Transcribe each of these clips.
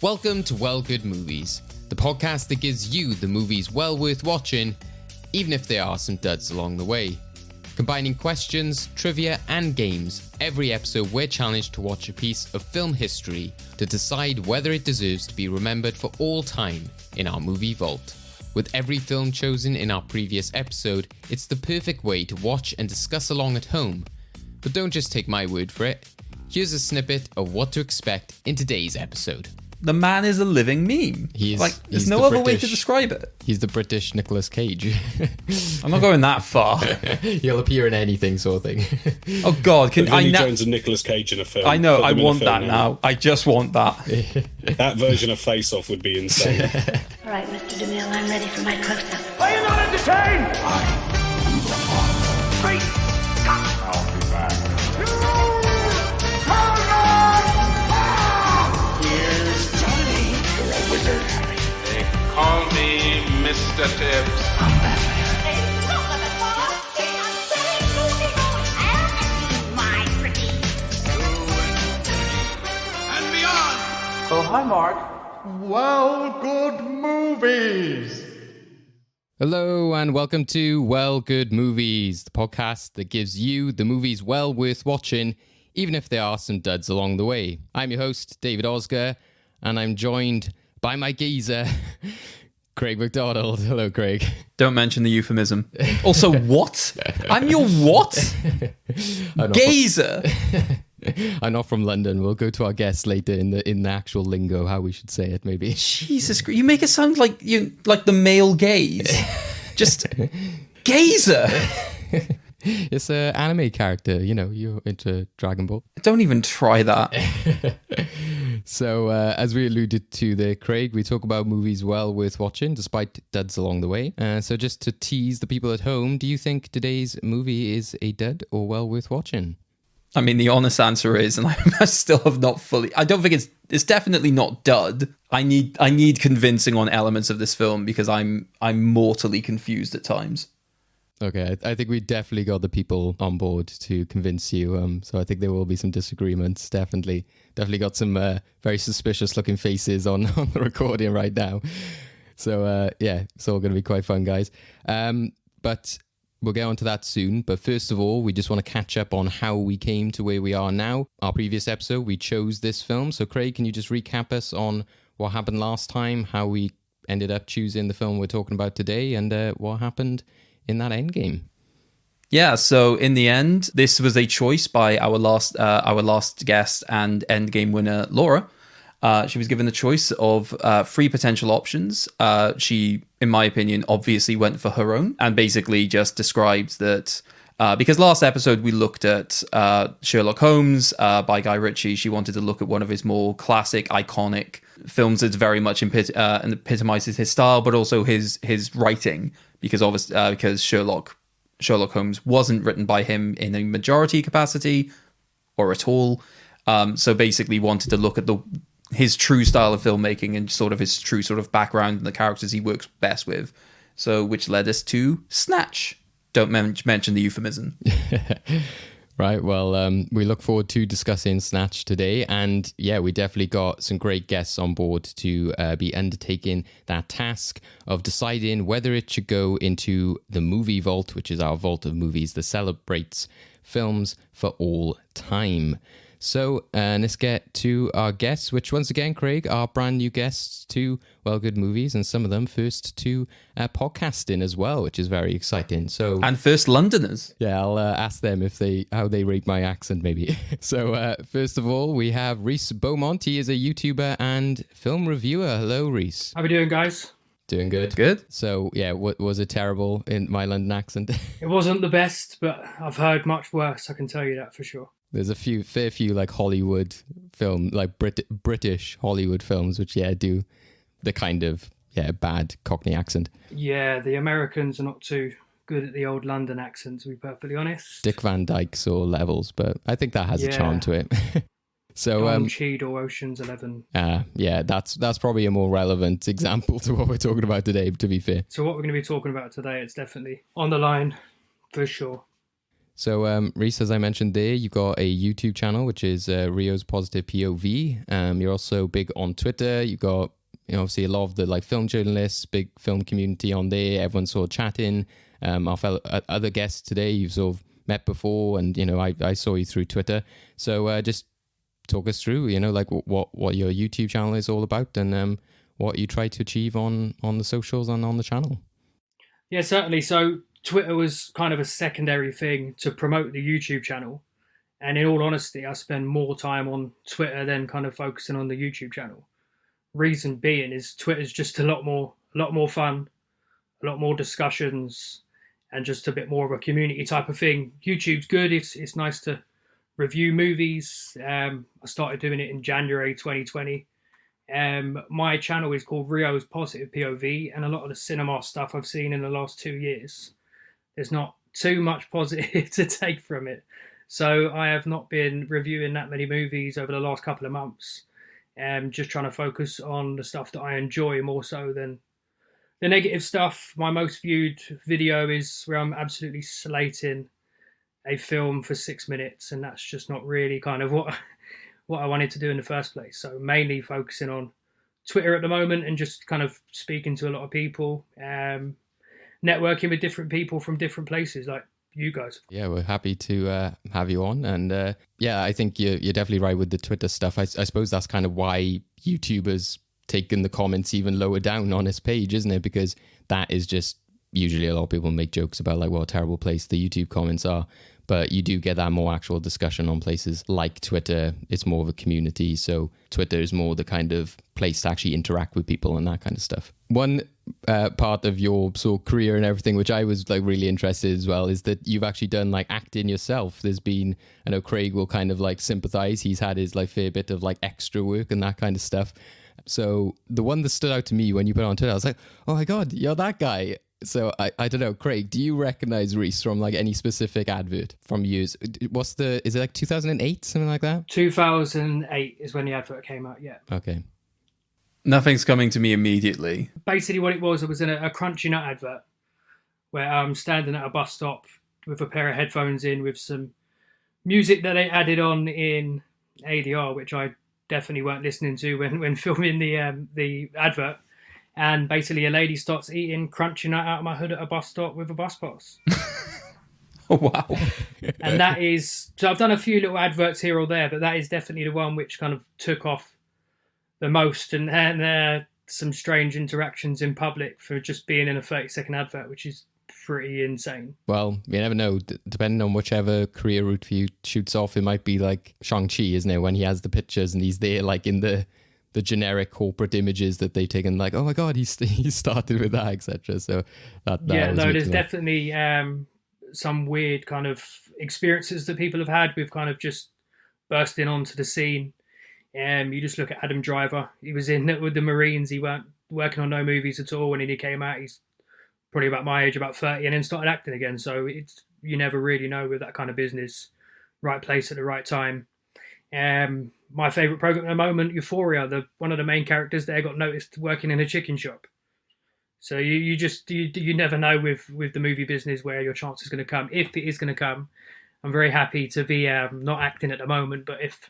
Welcome to Well Good Movies, the podcast that gives you the movies well worth watching, even if there are some duds along the way. Combining questions, trivia, and games, every episode we're challenged to watch a piece of film history to decide whether it deserves to be remembered for all time in our movie vault. With every film chosen in our previous episode, it's the perfect way to watch and discuss along at home. But don't just take my word for it. Here's a snippet of what to expect in today's episode. The man is a living meme. There's no other way to describe it. He's the British Nicolas Cage. I'm not going that far. He'll appear in anything, sort of thing. Oh God, can Vinnie Jones and Nicolas Cage in a film. I know. I want that now. I just want that. That version of Face Off would be insane. All right, Mr. DeMille, I'm ready for my close-up. Are you not entertained? Great Scott! I'll be back. Here's Johnny. The wizard. They call me Mr. Tibbs. I'm Batman. And beyond. Oh, hi, Mark. Well, good movies. Hello and welcome to Well Good Movies, the podcast that gives you the movies well worth watching, even if there are some duds along the way. I'm your host, David Osger, and I'm joined by my geezer, Craig McDonald. Hello, Craig. Don't mention the euphemism. Also, what? I'm your what? Gazer. I'm not from London. We'll go to our guests later in the actual lingo, how we should say it, maybe. Jesus Christ, you make it sound like the male gaze. Just gazer. It's an anime character, you know, you're into Dragon Ball. Don't even try that. So, as we alluded to there, Craig, we talk about movies well worth watching, despite duds along the way. So just to tease the people at home, do you think today's movie is a dud or well worth watching? I mean, the honest answer is, and I still have not fully. I don't think it's definitely not dud. I need convincing on elements of this film because I'm mortally confused at times. Okay, I think we definitely got the people on board to convince you. So I think there will be some disagreements. Definitely got some very suspicious looking faces on the recording right now. So yeah, it's all going to be quite fun, guys. But we'll get on to that soon. But first of all, we just want to catch up on how we came to where we are now. Our previous episode, we chose this film. So Craig, can you just recap us on what happened last time, how we ended up choosing the film we're talking about today, and what happened in that Endgame? Yeah, so in the end, this was a choice by our last guest and Endgame winner, Laura. She was given the choice of three potential options. She, in my opinion, obviously went for her own and basically just described that because last episode we looked at Sherlock Holmes by Guy Ritchie. She wanted to look at one of his more classic, iconic films that very much epitomizes his style, but also his writing, because Sherlock Holmes wasn't written by him in a majority capacity or at all. So basically wanted to look at his true style of filmmaking and sort of his true sort of background and the characters he works best with. So, which led us to Snatch. Don't mention the euphemism. Right, well, we look forward to discussing Snatch today, and yeah, we definitely got some great guests on board to be undertaking that task of deciding whether it should go into the movie vault, which is our vault of movies that celebrates films for all time. So let's get to our guests, which once again, Craig, are brand new guests to Well Good Movies, and some of them first to podcasting as well, which is very exciting. So and first Londoners. Yeah, I'll ask them how they rate my accent, maybe. So first of all, we have Rhys Beaumont. He is a YouTuber and film reviewer. Hello, Rhys. How we doing, guys? Doing good. Good. So yeah, was it terrible in my London accent? It wasn't the best, but I've heard much worse. I can tell you that for sure. There's a fair few like Hollywood film, like British Hollywood films, which do the kind of bad Cockney accent. Yeah, the Americans are not too good at the old London accent, to be perfectly honest. Dick Van Dyke sort of levels, but I think that has a charm to it. So Cheed or Ocean's 11. Yeah, that's probably a more relevant example to what we're talking about today, to be fair. So what we're going to be talking about today, it's definitely on the line for sure. So, Rhys, as I mentioned there, you've got a YouTube channel, which is Rio's Positive POV. You're also big on Twitter. You've got, obviously a lot of the like film journalists, big film community on there. Everyone's sort of chatting. Our fellow other guests today, you've sort of met before, and I saw you through Twitter. So just talk us through, like what your YouTube channel is all about, and what you try to achieve on the socials and on the channel. Yeah, certainly. So Twitter was kind of a secondary thing to promote the YouTube channel. And in all honesty, I spend more time on Twitter than kind of focusing on the YouTube channel. Reason being is Twitter's just a lot more fun, a lot more discussions, and just a bit more of a community type of thing. YouTube's good. It's nice to review movies. I started doing it in January 2020. My channel is called Rio's Positive POV, and a lot of the cinema stuff I've seen in the last 2 years, there's not too much positive to take from it. So I have not been reviewing that many movies over the last couple of months. Just trying to focus on the stuff that I enjoy more so than the negative stuff. My most viewed video is where I'm absolutely slating a film for 6 minutes, and that's just not really kind of what I wanted to do in the first place. So mainly focusing on Twitter at the moment and just kind of speaking to a lot of people, networking with different people from different places like you guys. Yeah, we're happy to have you on. And I think you're definitely right with the Twitter stuff. I suppose that's kind of why YouTubers taken the comments even lower down on his page, isn't it? Because that is just usually a lot of people make jokes about like what a terrible place the YouTube comments are. But you do get that more actual discussion on places like Twitter. It's more of a community. So Twitter is more the kind of place to actually interact with people and that kind of stuff. One part of your sort of career and everything, which I was like really interested as well, is that you've actually done like acting yourself. There's been, I know Craig will kind of like sympathize. He's had his like fair bit of like extra work and that kind of stuff. So the one that stood out to me when you put it on Twitter, I was like, oh my God, you're that guy. So I don't know, Craig, do you recognize Rhys from like any specific advert from years? Is it like 2008, something like that? 2008 is when the advert came out, yeah. Okay. Nothing's coming to me immediately. Basically what it was in a Crunchy Nut advert where I'm standing at a bus stop with a pair of headphones in with some music that they added on in ADR, which I definitely weren't listening to when filming the advert. And basically a lady starts eating Crunchy Nut out of my hood at a bus stop with a bus pass. Oh, wow. And that is... So I've done a few little adverts here or there, but that is definitely the one which kind of took off the most. And some strange interactions in public for just being in a 30-second advert, which is pretty insane. Well, you never know. Depending on whichever career route for you shoots off, it might be like Shang-Chi, isn't it? When he has the pictures and he's there like in the generic corporate images that they've taken, like, oh my God, he started with that, etc. So that there's definitely some weird kind of experiences that people have had with kind of just bursting onto the scene. You just look at Adam Driver. He was in with the Marines. He weren't working on no movies at all when he came out. He's probably about my age, about 30, and then started acting again. So you never really know with that kind of business, right place at the right time. My favourite programme at the moment, Euphoria, one of the main characters there got noticed working in a chicken shop. So you never know with the movie business where your chance is going to come. If it is going to come, I'm very happy to be not acting at the moment, but if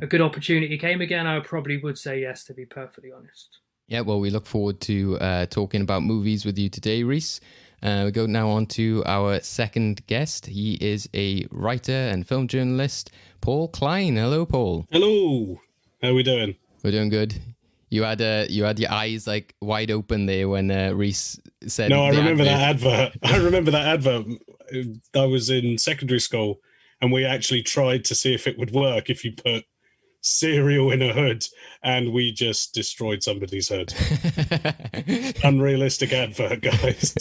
a good opportunity came again, I probably would say yes, to be perfectly honest. Yeah, well, we look forward to talking about movies with you today, Rhys. We go now on to our second guest. He is a writer and film journalist, Paul Klein. Hello, Paul. Hello. How are we doing? We're doing good. You had your eyes like wide open there when Rhys said. No, I remember that advert. I remember that advert. I was in secondary school, and we actually tried to see if it would work if you put cereal in a hood, and we just destroyed somebody's hood. Unrealistic advert, guys.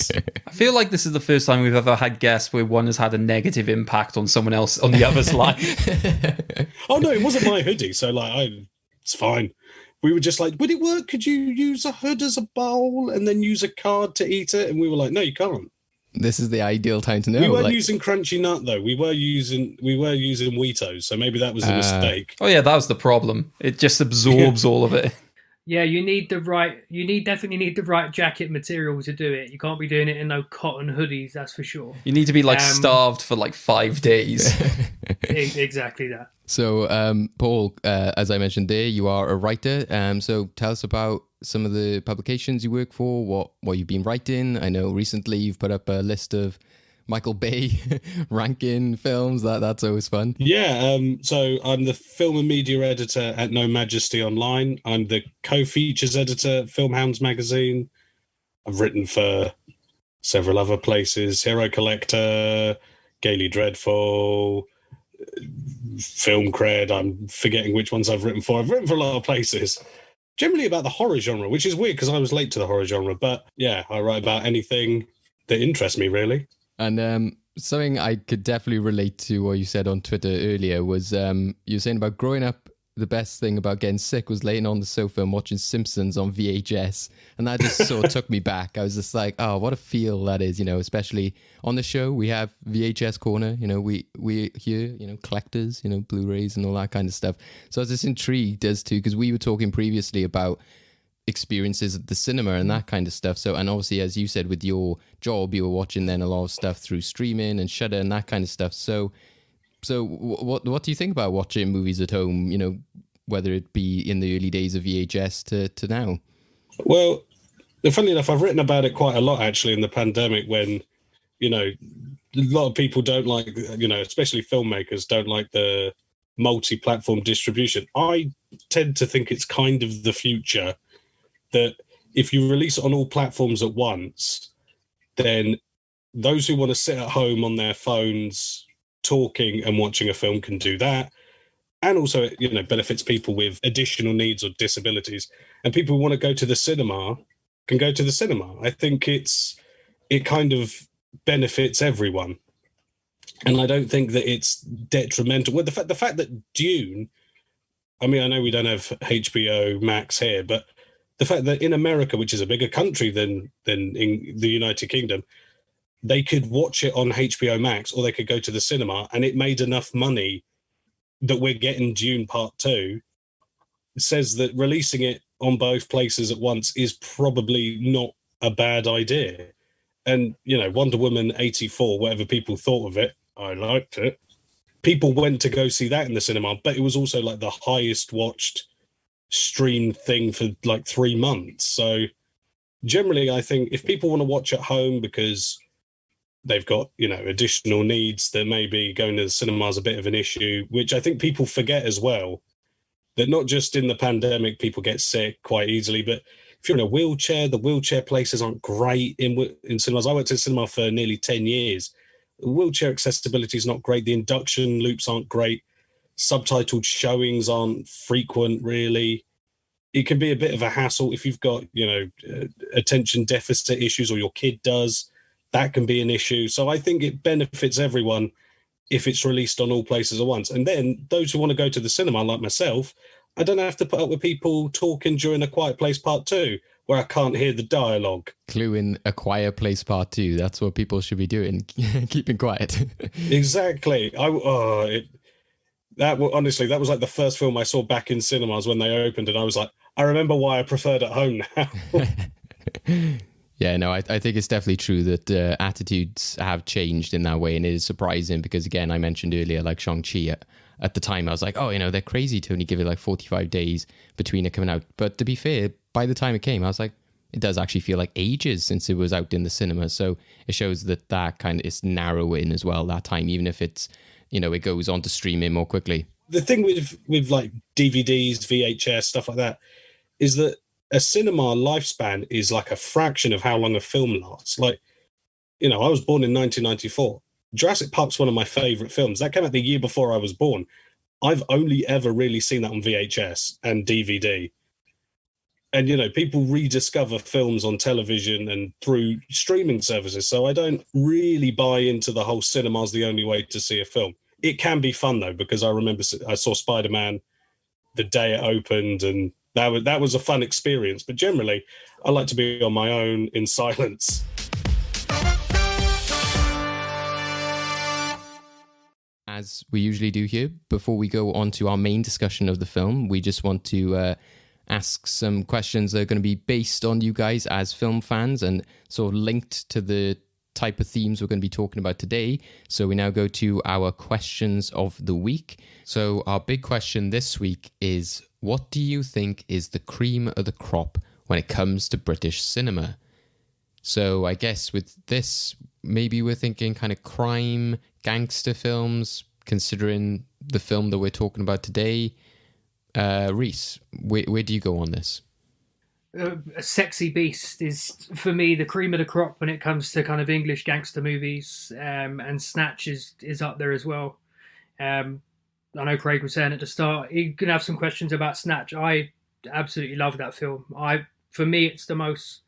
I feel like this is the first time we've ever had guests where one has had a negative impact on someone else on the other's life. Oh no, it wasn't my hoodie, so it's fine. We were just like, would it work? Could you use a hood as a bowl and then use a card to eat it? And we were like, no, you can't. This is the ideal time to know. We weren't using Crunchy Nut though. We were using Weetos, so maybe that was a mistake. Oh yeah, that was the problem. It just absorbs all of it. Yeah, definitely need the right jacket material to do it. You can't be doing it in no cotton hoodies, that's for sure. You need to be like starved for like 5 days. Exactly that. So, Paul, as I mentioned there, you are a writer. So tell us about some of the publications you work for, what you've been writing. I know recently you've put up a list of Michael Bay ranking films. That's always fun. Yeah, so I'm the film and media editor at No Majesty Online. I'm the co-features editor at Filmhounds magazine. I've written for several other places: Hero Collector, Gaily Dreadful, Film Cred. I'm forgetting which ones I've written for. I've written for a lot of places. Generally about the horror genre, which is weird because I was late to the horror genre. But yeah, I write about anything that interests me, really. And something I could definitely relate to what you said on Twitter earlier was you were saying about growing up, the best thing about getting sick was laying on the sofa and watching Simpsons on VHS. And that just sort of took me back. I was just like, oh, what a feel that is, especially on the show. We have VHS Corner, we here, collectors, Blu-rays and all that kind of stuff. So I was just intrigued as to, because we were talking previously about experiences at the cinema and that kind of stuff. So, and obviously, as you said, with your job, you were watching then a lot of stuff through streaming and Shudder and that kind of stuff. So what do you think about watching movies at home, whether it be in the early days of VHS to now? Well, funny enough, I've written about it quite a lot, actually, in the pandemic when, a lot of people don't like, especially filmmakers don't like the multi-platform distribution. I tend to think it's kind of the future, that if you release it on all platforms at once, then those who want to sit at home on their phones talking and watching a film can do that. And also, it benefits people with additional needs or disabilities. And people who want to go to the cinema can go to the cinema. I think it kind of benefits everyone. And I don't think that it's detrimental. Well, the fact that Dune, I mean, I know we don't have HBO Max here, but the fact that in America, which is a bigger country than in the United Kingdom, they could watch it on HBO Max or they could go to the cinema, and it made enough money that we're getting Dune Part 2, says that releasing it on both places at once is probably not a bad idea. And, Wonder Woman 84, whatever people thought of it, I liked it. People went to go see that in the cinema, but it was also like the highest watched stream thing for like 3 months. So generally, I think if people want to watch at home because they've got, additional needs, that maybe going to the cinema is a bit of an issue, which I think people forget as well, that not just in the pandemic, people get sick quite easily, but if you're in a wheelchair, the wheelchair places aren't great in cinemas. I worked in cinema for nearly 10 years. Wheelchair accessibility is not great. The induction loops aren't great. Subtitled showings aren't frequent, really. It can be a bit of a hassle if you've got, attention deficit issues, or your kid does. That can be an issue. So I think it benefits everyone if it's released on all places at once. And then those who want to go to the cinema, like myself, I don't have to put up with people talking during A Quiet Place Part 2, where I can't hear the dialogue. Clue in A Quiet Place Part 2. That's what people should be doing, keeping quiet. Exactly. Honestly, that was like the first film I saw back in cinemas when they opened, and I was like, I remember why I preferred at home now. Yeah, no, I think it's definitely true that attitudes have changed in that way, and it is surprising because, again, I mentioned earlier, like Shang-Chi, at the time I was like, oh, they're crazy to only give it like 45 days between it coming out. But to be fair, by the time it came, I was like, it does actually feel like ages since it was out in the cinema. So it shows that kind of is narrowing as well, that time, even if it's, it goes on to streaming more quickly. The thing with like DVDs, VHS, stuff like that, is that a cinema lifespan is like a fraction of how long a film lasts. Like, I was born in 1994. Jurassic Park's one of my favorite films. That came out the year before I was born. I've only ever really seen that on VHS and DVD. And, people rediscover films on television and through streaming services. So I don't really buy into the whole cinema's the only way to see a film. It can be fun, though, because I remember I saw Spider-Man the day it opened, and that was a fun experience. But generally, I like to be on my own in silence. As we usually do here, before we go on to our main discussion of the film, we just want to ask some questions that are going to be based on you guys as film fans and sort of linked to the type of themes we're going to be talking about today. So we now go to our questions of the week. So our big question this week is, what do you think is the cream of the crop when it comes to British cinema? So I guess with this, maybe we're thinking kind of crime, gangster films, considering the film that we're talking about today. Rhys, where do you go on this? Sexy Beast is, for me, the cream of the crop when it comes to kind of English gangster movies, and Snatch is up there as well. I know Craig was saying at the start, you're going to have some questions about Snatch. I absolutely love that film. For me, it's the most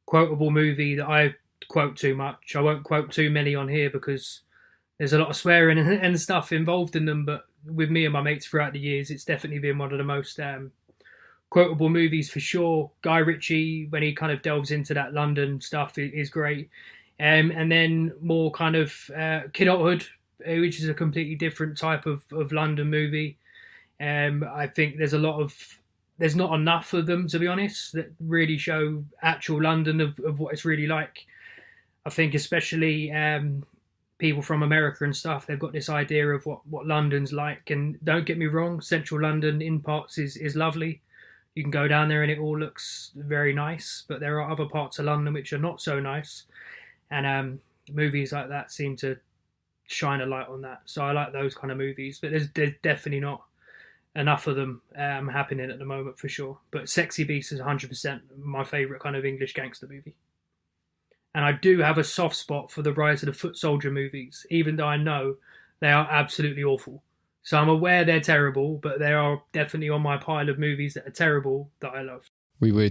quotable movie that I quote too much. I won't quote too many on here because there's a lot of swearing and stuff involved in them, but with me and my mates throughout the years, it's definitely been one of the most quotable movies for sure. Guy Ritchie, when he kind of delves into that London stuff, is great. And then more kind of Kidulthood, which is a completely different type of London movie. I think there's not enough of them, to be honest, that really show actual London of what it's really like. I think especially people from America and stuff, they've got this idea of what London's like. And don't get me wrong, central London in parts is lovely. You can go down there and it all looks very nice, but there are other parts of London which are not so nice. And movies like that seem to shine a light on that. So I like those kind of movies, but there's definitely not enough of them happening at the moment for sure. But Sexy Beast is 100% my favourite kind of English gangster movie. And I do have a soft spot for the Rise of the Foot Soldier movies, even though I know they are absolutely awful. So I'm aware they're terrible, but they are definitely on my pile of movies that are terrible that I love. We were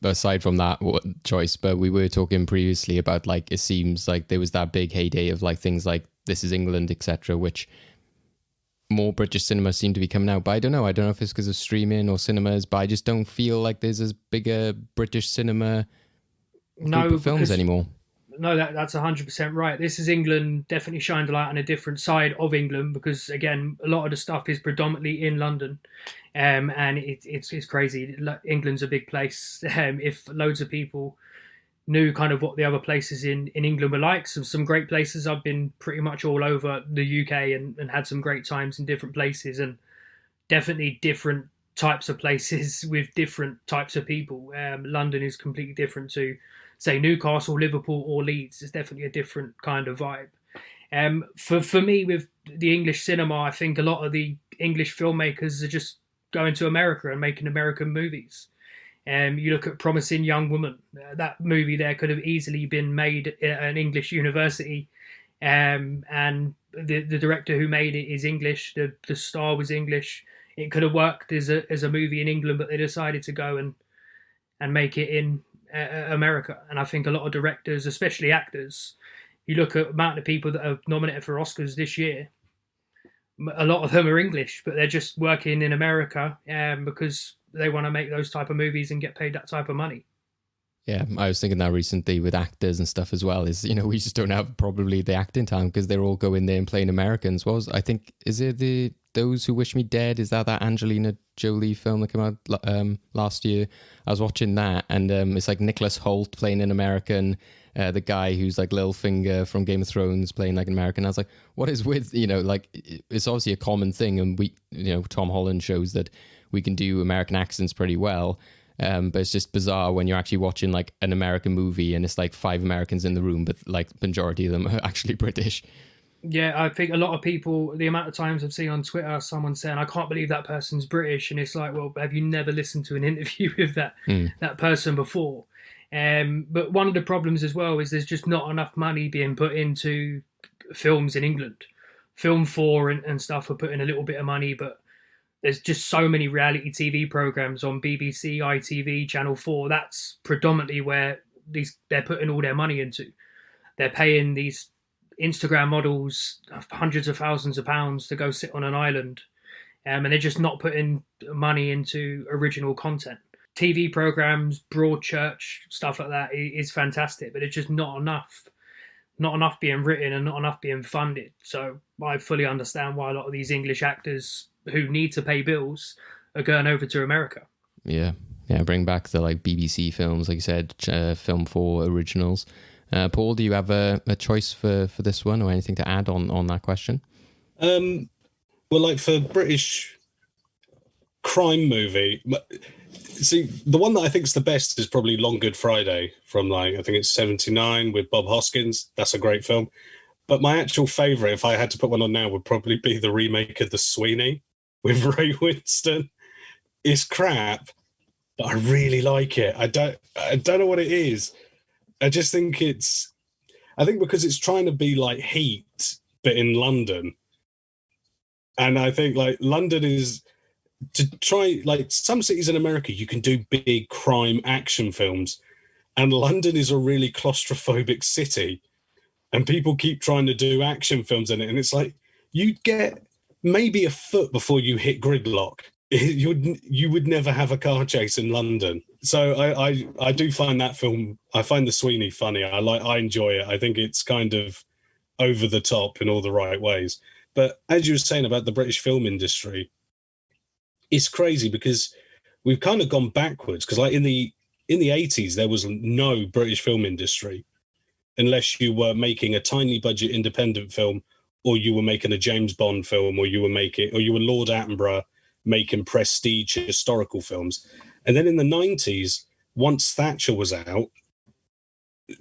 aside from that choice, but we were talking previously about, like, it seems like there was that big heyday of like things like This Is England, etc., which more British cinema seem to be coming out. But I don't know if it's because of streaming or cinemas, but I just don't feel like there's as big a British cinema group of films anymore. No, that's 100% right. This Is England definitely shined a light on a different side of England because, again, a lot of the stuff is predominantly in London. And it's crazy. England's a big place. If loads of people knew kind of what the other places in England were like, some great places. I've been pretty much all over the UK and had some great times in different places, and definitely different types of places with different types of people. London is completely different to, say, Newcastle, Liverpool, or Leeds. It's definitely a different kind of vibe. For me, with the English cinema, I think a lot of the English filmmakers are just going to America and making American movies. You look at Promising Young Woman. That movie there could have easily been made at an English university, and the director who made it is English. The star was English. It could have worked as a movie in England, but they decided to go and make it in America. And I think a lot of directors, especially actors, you look at the amount of people that are nominated for Oscars this year, a lot of them are English, but they're just working in America because they want to make those type of movies and get paid that type of money. Yeah, I was thinking that recently with actors and stuff as well, is, we just don't have probably the acting talent because they're all going there and playing Americans. Is it Those Who Wish Me Dead? Is that Angelina Jolie film that came out last year? I was watching that, and it's like Nicholas Hoult playing an American, the guy who's like Littlefinger from Game of Thrones playing like an American. I was like, what is with, it's obviously a common thing, and we, Tom Holland shows that we can do American accents pretty well. But it's just bizarre when you're actually watching like an American movie and it's like 5 Americans in the room, but like majority of them are actually British. Yeah, I think a lot of people, the amount of times I've seen on Twitter someone saying, I can't believe that person's British. And it's like, well, have you never listened to an interview with that person before? But one of the problems as well is there's just not enough money being put into films in England. Film 4 and stuff are putting a little bit of money, but there's just so many reality TV programs on BBC, ITV, Channel 4. That's predominantly where they're putting all their money into. They're paying these Instagram models hundreds of thousands of pounds to go sit on an island, and they're just not putting money into original content. TV programs, Broadchurch, stuff like that is fantastic, but it's just not enough being written and not enough being funded. So I fully understand why a lot of these English actors who need to pay bills are going over to America. Yeah, bring back the like BBC films, like you said, Film 4 originals. Paul, do you have a choice for this one or anything to add on that question? Well, like for British crime movie, see, the one that I think is the best is probably Long Good Friday from like, I think it's 79 with Bob Hoskins. That's a great film. But my actual favourite, if I had to put one on now, would probably be the remake of The Sweeney with Ray Winston. It's crap, but I really like it. I don't know what it is. I just think I think because it's trying to be like Heat, but in London. And I think like London is to try, like some cities in America, you can do big crime action films. And London is a really claustrophobic city. And people keep trying to do action films in it. And it's like, you'd get maybe a foot before you hit gridlock. You would never have a car chase in London. So I do find that film, I find The Sweeney funny. I enjoy it. I think it's kind of over the top in all the right ways. But as you were saying about the British film industry, it's crazy because we've kind of gone backwards. Because like in the 80s, there was no British film industry unless you were making a tiny budget independent film, or you were making a James Bond film, or you were Lord Attenborough making prestige historical films. And then in the 90s, once Thatcher was out,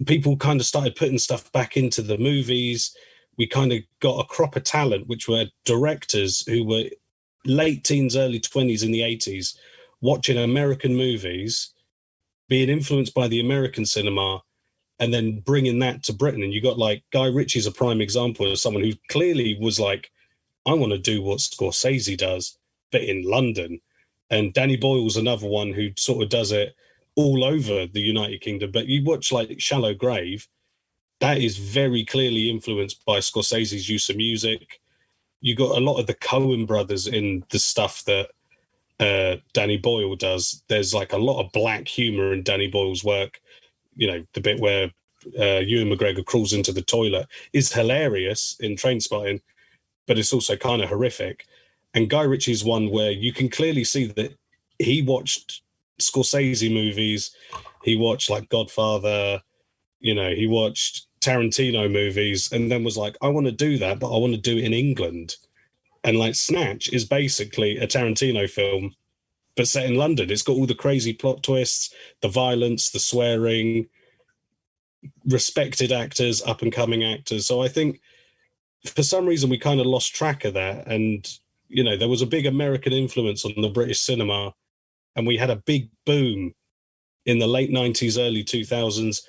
people kind of started putting stuff back into the movies. We kind of got a crop of talent, which were directors who were late teens, early 20s in the 80s, watching American movies, being influenced by the American cinema, and then bringing that to Britain. And you got like Guy Ritchie's a prime example of someone who clearly was like, I want to do what Scorsese does, but in London. And Danny Boyle's another one who sort of does it all over the United Kingdom. But you watch like Shallow Grave, that is very clearly influenced by Scorsese's use of music. You got a lot of the Coen brothers in the stuff that Danny Boyle does. There's like a lot of black humor in Danny Boyle's work. You know, the bit where Ewan McGregor crawls into the toilet is hilarious in Trainspotting, but it's also kind of horrific. And Guy Ritchie's one where you can clearly see that he watched Scorsese movies. He watched like Godfather, you know, he watched Tarantino movies and then was like, I want to do that, but I want to do it in England. And like Snatch is basically a Tarantino film, but set in London. It's got all the crazy plot twists, the violence, the swearing, respected actors, up and coming actors. So I think for some reason we kind of lost track of that. And, you know, there was a big American influence on the British cinema, and we had a big boom in the late 90s, early 2000s,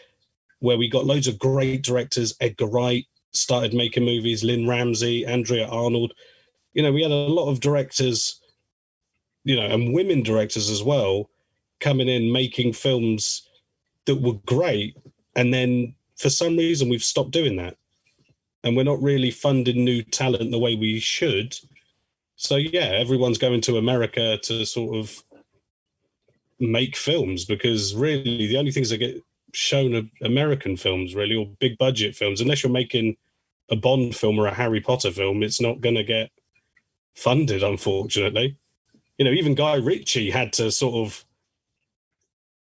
where we got loads of great directors. Edgar Wright started making movies, Lynn Ramsey, Andrea Arnold. You know, we had a lot of directors, you know, and women directors as well, coming in, making films that were great. And then for some reason, we've stopped doing that. And we're not really funding new talent the way we should. So, yeah, everyone's going to America to sort of make films, because really the only things that get shown are American films, really, or big budget films. Unless you're making a Bond film or a Harry Potter film, it's not going to get funded, unfortunately. You know, even Guy Ritchie had to sort of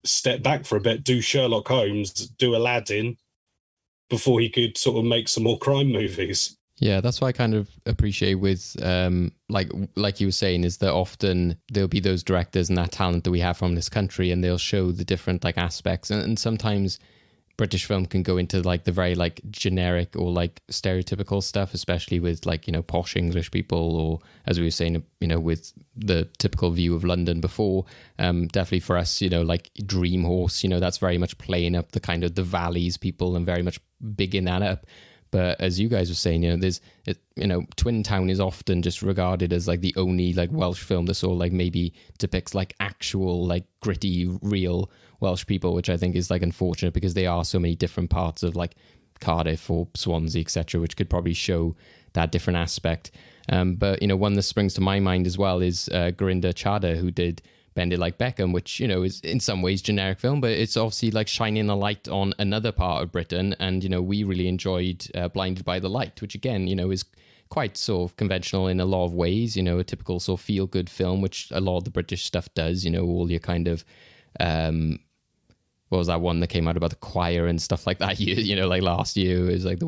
step back for a bit, do Sherlock Holmes, do Aladdin, before he could sort of make some more crime movies. Yeah, that's what I kind of appreciate with, like you were saying, is that often there'll be those directors and that talent that we have from this country, and they'll show the different like aspects. And sometimes British film can go into like the very like generic or like stereotypical stuff, especially with like, you know, posh English people, or as we were saying, you know, with the typical view of London before. Definitely for us, you know, like Dream Horse, you know, that's very much playing up the kind of the valleys people and very much bigging that up. But as you guys were saying, you know, Twin Town is often just regarded as like the only like Welsh film that sort of like maybe depicts like actual like gritty, real Welsh people, which I think is like unfortunate, because there are so many different parts of like Cardiff or Swansea, etc., which could probably show that different aspect. But, you know, one that springs to my mind as well is Gurinder Chadha, who did Bend It Like Beckham, which, you know, is in some ways generic film, but it's obviously like shining a light on another part of Britain. And, you know, we really enjoyed Blinded by the Light, which again, you know, is quite sort of conventional in a lot of ways, you know, a typical sort of feel-good film, which a lot of the British stuff does, you know, all your kind of, what was that one that came out about the choir and stuff like that, you know, like last year, is like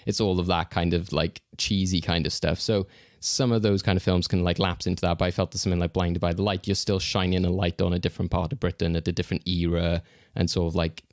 it's all of that kind of like cheesy kind of stuff. So some of those kind of films can like lapse into that, but I felt that something like Blinded by the Light, you're still shining a light on a different part of Britain at a different era and sort of like,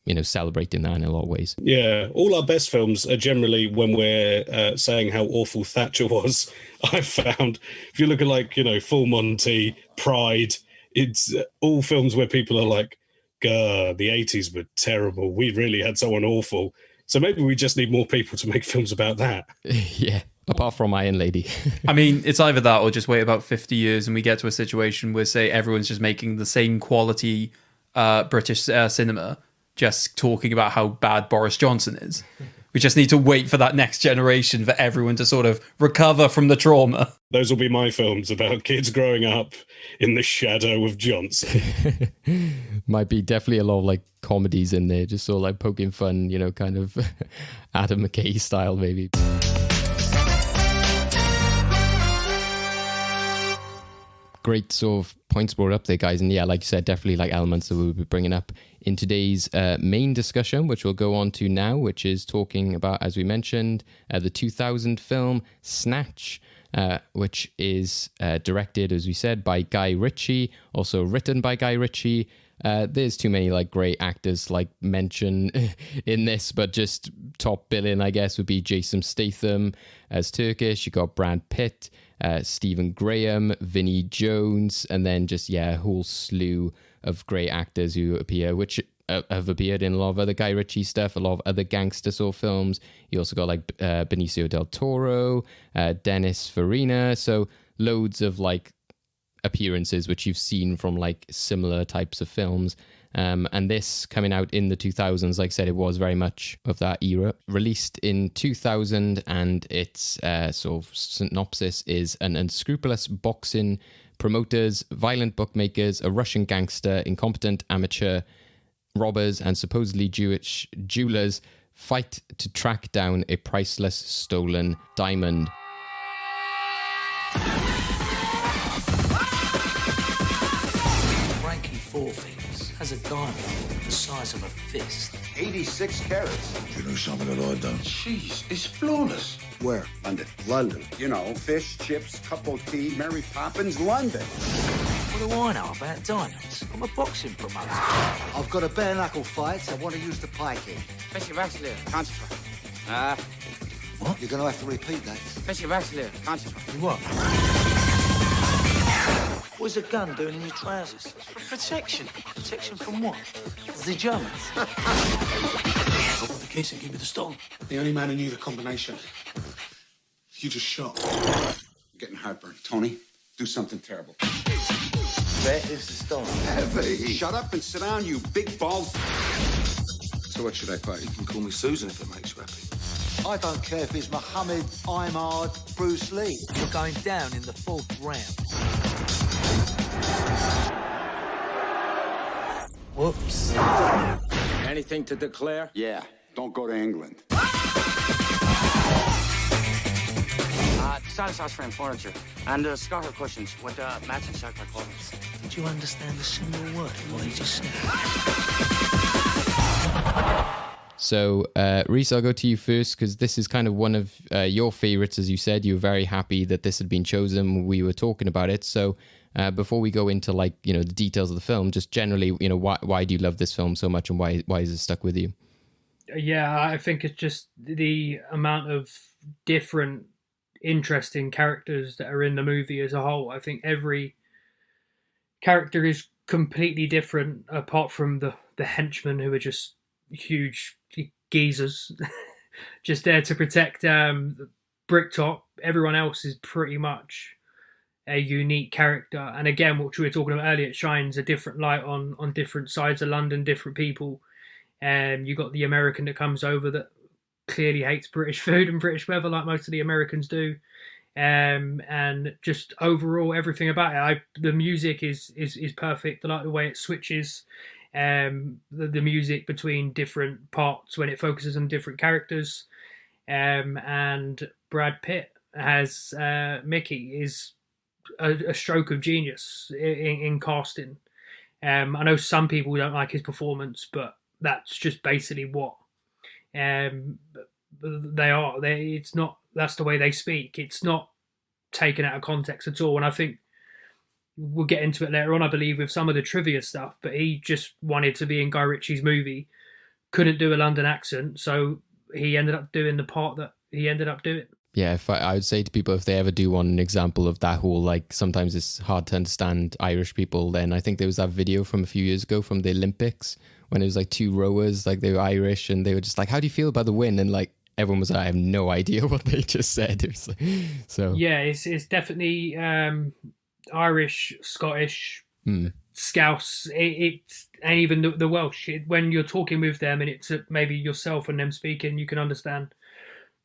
you know, celebrating that in a lot of ways. Yeah, all our best films are generally when we're saying how awful Thatcher was. I've found, if you look at like, you know, Full Monty, Pride, it's all films where people are like, God, the 80s were terrible. We really had someone awful. So maybe we just need more people to make films about that. Yeah, apart from Iron Lady. I mean, it's either that or just wait about 50 years and we get to a situation where, say, everyone's just making the same quality British cinema, just talking about how bad Boris Johnson is. We just need to wait for that next generation for everyone to sort of recover from the trauma. Those will be my films about kids growing up in the shadow of Johnson. Might be definitely a lot of like comedies in there, just sort of like poking fun, you know, kind of Adam McKay style maybe. Great sort of points brought up there, guys. And yeah, like you said, definitely like elements that we'll be bringing up in today's main discussion, which we'll go on to now, which is talking about, as we mentioned, the 2000 film Snatch, which is directed, as we said, by Guy Ritchie, also written by Guy Ritchie. There's too many like great actors like mention in this, but just top billing, I guess, would be Jason Statham as Turkish. You got Brad Pitt, Stephen Graham, Vinnie Jones, and then just, yeah, a whole slew of great actors who appear, which have appeared in a lot of other Guy Ritchie stuff, a lot of other gangster sort of films. You also got like Benicio del Toro, Dennis Farina, so loads of like appearances which you've seen from like similar types of films. And this coming out in the 2000s, like I said, it was very much of that era. Released in 2000, and its sort of synopsis is: an unscrupulous boxing promoters, violent bookmakers, a Russian gangster, incompetent amateur robbers, and supposedly Jewish jewelers fight to track down a priceless stolen diamond. Four Fingers has a diamond the size of a fist. 86 carats. You know something that I don't? Jeez, it's flawless. Where? London. London. You know, fish, chips, cup of tea, Mary Poppins, London. What do I know about diamonds? I'm a boxing promoter. I've got a bare knuckle fight. I want to use the pike here. What? You're going to have to repeat that. What? What's a gun doing in your trousers? For protection. Protection from what? The Germans. Open the case and give me the stone. The only man who knew the combination. You just shot. I'm getting heartburn. Tony, do something terrible. Where is the stone? Heavy. Shut up and sit down, you big bald. So what should I play? You can call me Susan if it makes you happy. I don't care if it's Muhammad, Imard, Bruce Lee. You're going down in the 4th round. Whoops. Anything to declare? Yeah, don't go to England. Decided size frame furniture and scarf cushions with matching chocolate cloths. Did you understand a single word of what he just said? So, Rhys, I'll go to you first, because this is kind of one of your favorites. As you said, you were very happy that this had been chosen when we were talking about it. So before we go into like, you know, the details of the film, just generally, you know, why do you love this film so much, and why is it stuck with you? Yeah, I think it's just the amount of different interesting characters that are in the movie as a whole. I think every character is completely different, apart from the henchmen, who are just huge geezers just there to protect Bricktop. Everyone else is pretty much a unique character, and again, what we were talking about earlier, it shines a different light on different sides of London, different people. You got the American that comes over that clearly hates British food and British weather, like most of the Americans do. And just overall, everything about it. The music is perfect. I like the way it switches the music between different parts when it focuses on different characters. And Brad Pitt, as Mickey is a stroke of genius in casting. I know some people don't like his performance, but that's just basically what they are. It's not. That's the way they speak. It's not taken out of context at all. And I think we'll get into it later on, I believe, with some of the trivia stuff. But he just wanted to be in Guy Ritchie's movie, couldn't do a London accent, so he ended up doing the part that he ended up doing. Yeah, if I would say to people, if they ever do want an example of that whole, like, sometimes it's hard to understand Irish people, then I think there was that video from a few years ago from the Olympics when it was like two rowers, like they were Irish and they were just like, how do you feel about the win? And like everyone was like, I have no idea what they just said. It was like, so yeah, it's definitely Irish, Scottish, Scouse, it's and even the Welsh. When you're talking with them and it's maybe yourself and them speaking, you can understand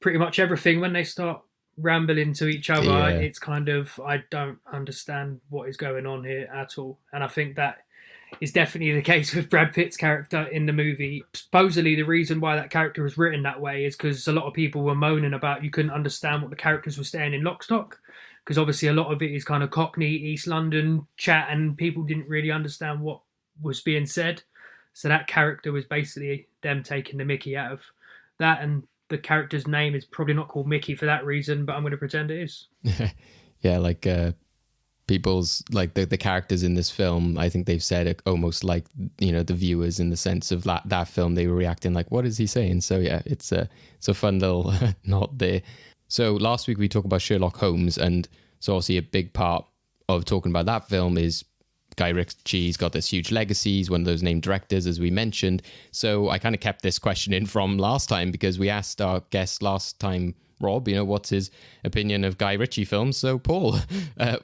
pretty much everything. When they start rambling to each other, it's kind of, I don't understand what is going on here at all. And I think that is definitely the case with Brad Pitt's character in the movie. Supposedly the reason why that character was written that way is because a lot of people were moaning about you couldn't understand what the characters were saying in Lock, Stock, because obviously a lot of it is kind of Cockney, East London chat, and people didn't really understand what was being said. So that character was basically them taking the Mickey out of that, and the character's name is probably not called Mickey for that reason, but I'm going to pretend it is. Yeah, like people's, like the characters in this film, I think they've said it almost like, you know, the viewers, in the sense of that film, they were reacting like, what is he saying? So yeah, it's a fun little nod there. So last week we talked about Sherlock Holmes, and so obviously a big part of talking about that film is Guy Ritchie's got this huge legacy. He's one of those named directors, as we mentioned. So I kind of kept this question in from last time because we asked our guest last time, Rob, you know, what's his opinion of Guy Ritchie films? So Paul,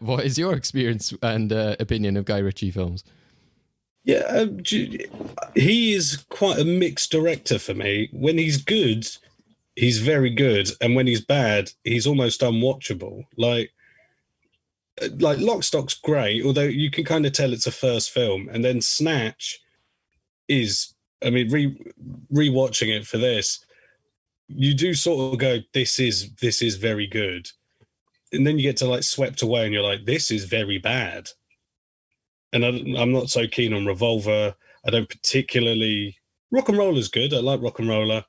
what is your experience and opinion of Guy Ritchie films? Yeah, he is quite a mixed director for me. When he's good, he's very good, and when he's bad, he's almost unwatchable. Like Lock, Stock's great, although you can kind of tell it's a first film, and then Snatch is, I mean, rewatching it for this, you do sort of go, this is very good, and then you get to like Swept Away, and you're like, this is very bad. And I'm not so keen on Revolver. I don't particularly. Rock and Roller's good. I like Rock and Roller.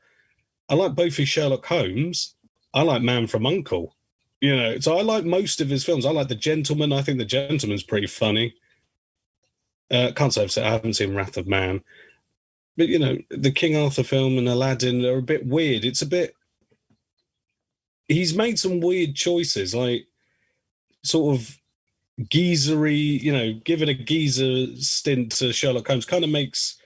I like both his Sherlock Holmes. I like Man from U.N.C.L.E. You know, so I like most of his films. I like The Gentleman. I think The Gentleman's pretty funny. Can't say I haven't seen Wrath of Man. But, you know, the King Arthur film and Aladdin are a bit weird. It's a bit... He's made some weird choices, like sort of geezery, you know, giving a geezer stint to Sherlock Holmes kind of makes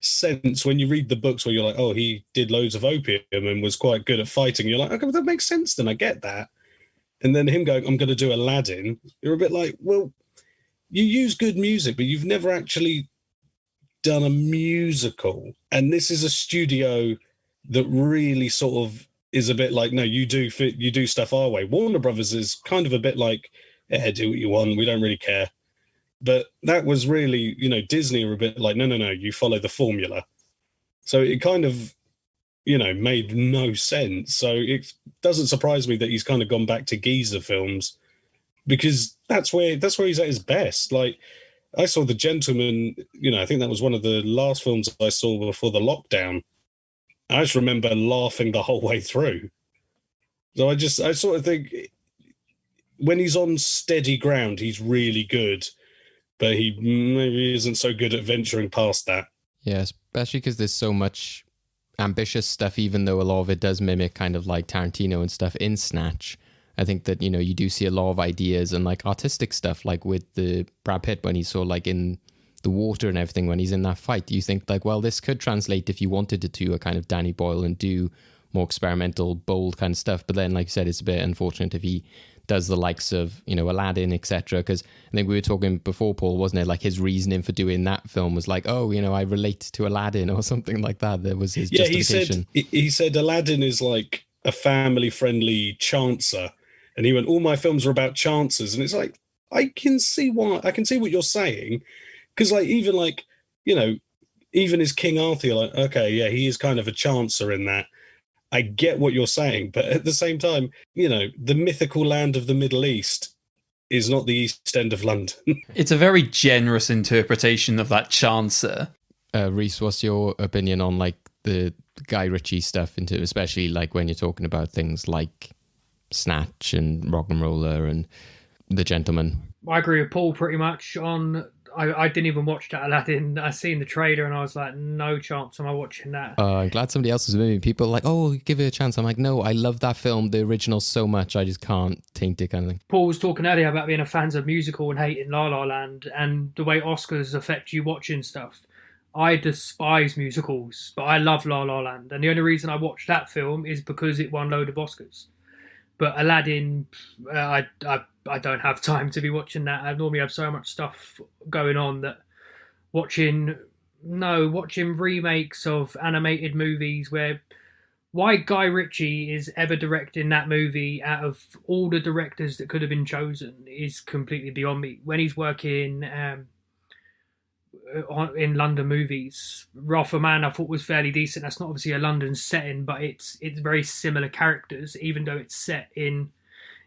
sense when you read the books where you're like, oh, he did loads of opium and was quite good at fighting. You're like, okay, well, that makes sense then. I get that. And then him going, I'm going to do Aladdin. You're a bit like, well, you use good music, but you've never actually done a musical. And this is a studio that really sort of is a bit like, no, you do stuff our way. Warner Brothers is kind of a bit like, yeah, do what you want. We don't really care. But that was really, you know, Disney were a bit like, no, you follow the formula. So it kind of, you know, made no sense. So it doesn't surprise me that he's kind of gone back to geezer films, because that's where he's at his best. Like, I saw The Gentleman, you know, I think that was one of the last films I saw before the lockdown. I just remember laughing the whole way through. So I sort of think when he's on steady ground, he's really good, but he maybe isn't so good at venturing past that. Yeah, especially because there's so much ambitious stuff, even though a lot of it does mimic kind of like Tarantino and stuff in Snatch. I think that, you know, you do see a lot of ideas and like artistic stuff, like with the Brad Pitt when he's sort of like in the water and everything, when he's in that fight, you think like, well, this could translate if you wanted to do a kind of Danny Boyle and do more experimental, bold kind of stuff. But then, like you said, it's a bit unfortunate if he does the likes of, you know, Aladdin, etc. Because I think we were talking before, Paul, wasn't it? Like his reasoning for doing that film was like, oh, you know, I relate to Aladdin or something like that. That was his justification. He said Aladdin is like a family-friendly chancer. And he went, all my films are about chancers. And it's like, I can see what you're saying. Because like, even like, you know, even his King Arthur, like, okay, yeah, he is kind of a chancer in that. I get what you're saying, but at the same time, the mythical land of the Middle East is not the East End of London. It's a very generous interpretation of that chancer. Rhys, what's your opinion on like the Guy Ritchie stuff, into especially like when you're talking about things like Snatch and Rock and Roller and The Gentleman? I agree with Paul pretty much on. I didn't even watch that Aladdin. I seen the trailer and I was like, no chance am I watching that. I'm glad somebody else was with me. People are like, oh, give it a chance. I'm like, no, I love that film, the original, so much. I just can't taint it, kind of thing. Paul was talking earlier about being a fan of musical and hating La La Land and the way Oscars affect you watching stuff. I despise musicals, but I love La La Land. And the only reason I watched that film is because it won a load of Oscars. But Aladdin, I don't have time to be watching that. I normally have so much stuff going on that watching remakes of animated movies why Guy Ritchie is ever directing that movie out of all the directors that could have been chosen is completely beyond me. When he's working in London movies, Wrath of Man I thought was fairly decent. That's not obviously a London setting, but it's very similar characters, even though it's set in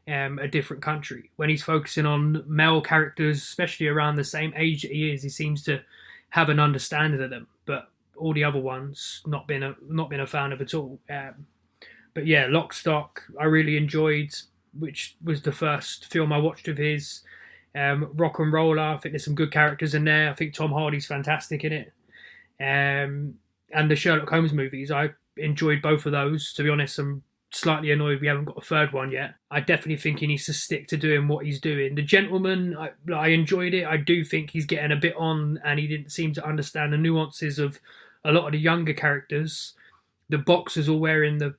a different country. When he's focusing on male characters, especially around the same age that he is, he seems to have an understanding of them. But all the other ones, not been a fan of at all. But yeah, Lock, Stock, I really enjoyed, which was the first film I watched of his. Rock and Roller, I think there's some good characters in there. I think Tom Hardy's fantastic in it. And the Sherlock Holmes movies, I enjoyed both of those. To be honest, I'm slightly annoyed we haven't got a third one yet. I definitely think he needs to stick to doing what he's doing. The Gentleman, I enjoyed it. I do think he's getting a bit on, and he didn't seem to understand the nuances of a lot of the younger characters. The boxers all wearing the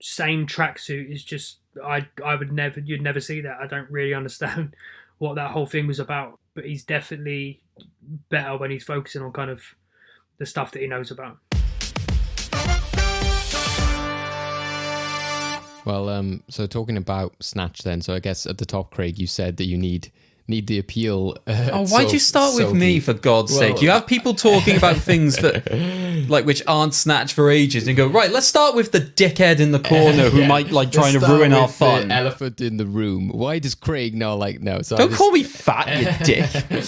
same tracksuit is just, you'd never see that. I don't really understand what that whole thing was about, but he's definitely better when he's focusing on kind of the stuff that he knows about. Well, so talking about Snatch then, so I guess at the top, Craig, you said that you need the appeal. Why'd you start with me, for God's sake? You have people talking about things that, like, which aren't Snatch for ages, and go, right, let's start with the dickhead in the corner who might, like, trying to ruin our fun. The elephant in the room. Why does Craig now, like, no? So Don't call me fat, you dick.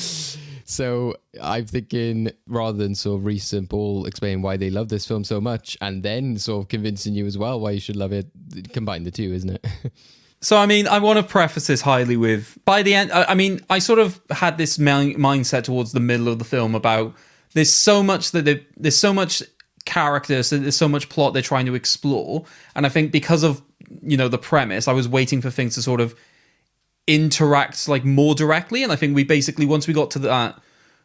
So I'm thinking, rather than sort of Rhys and Paul explaining why they love this film so much, and then sort of convincing you as well why you should love it, combine the two, isn't it? So, I mean, I want to preface this highly with, by the end, I mean, I sort of had this mindset towards the middle of the film about there's so much character, so there's so much plot they're trying to explore. And I think because of, the premise, I was waiting for things to sort of interact like more directly. And I think we basically, once we got to that,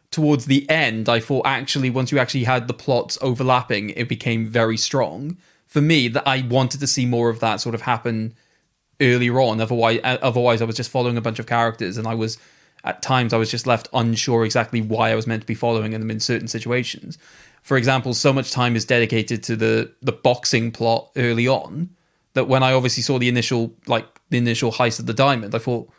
towards the end, I thought actually, once you actually had the plots overlapping, it became very strong. For me, that I wanted to see more of that sort of happen earlier on. Otherwise I was just following a bunch of characters, and at times I was just left unsure exactly why I was meant to be following them in certain situations. For example, so much time is dedicated to the boxing plot early on that when I obviously saw the initial heist of the diamond, I thought,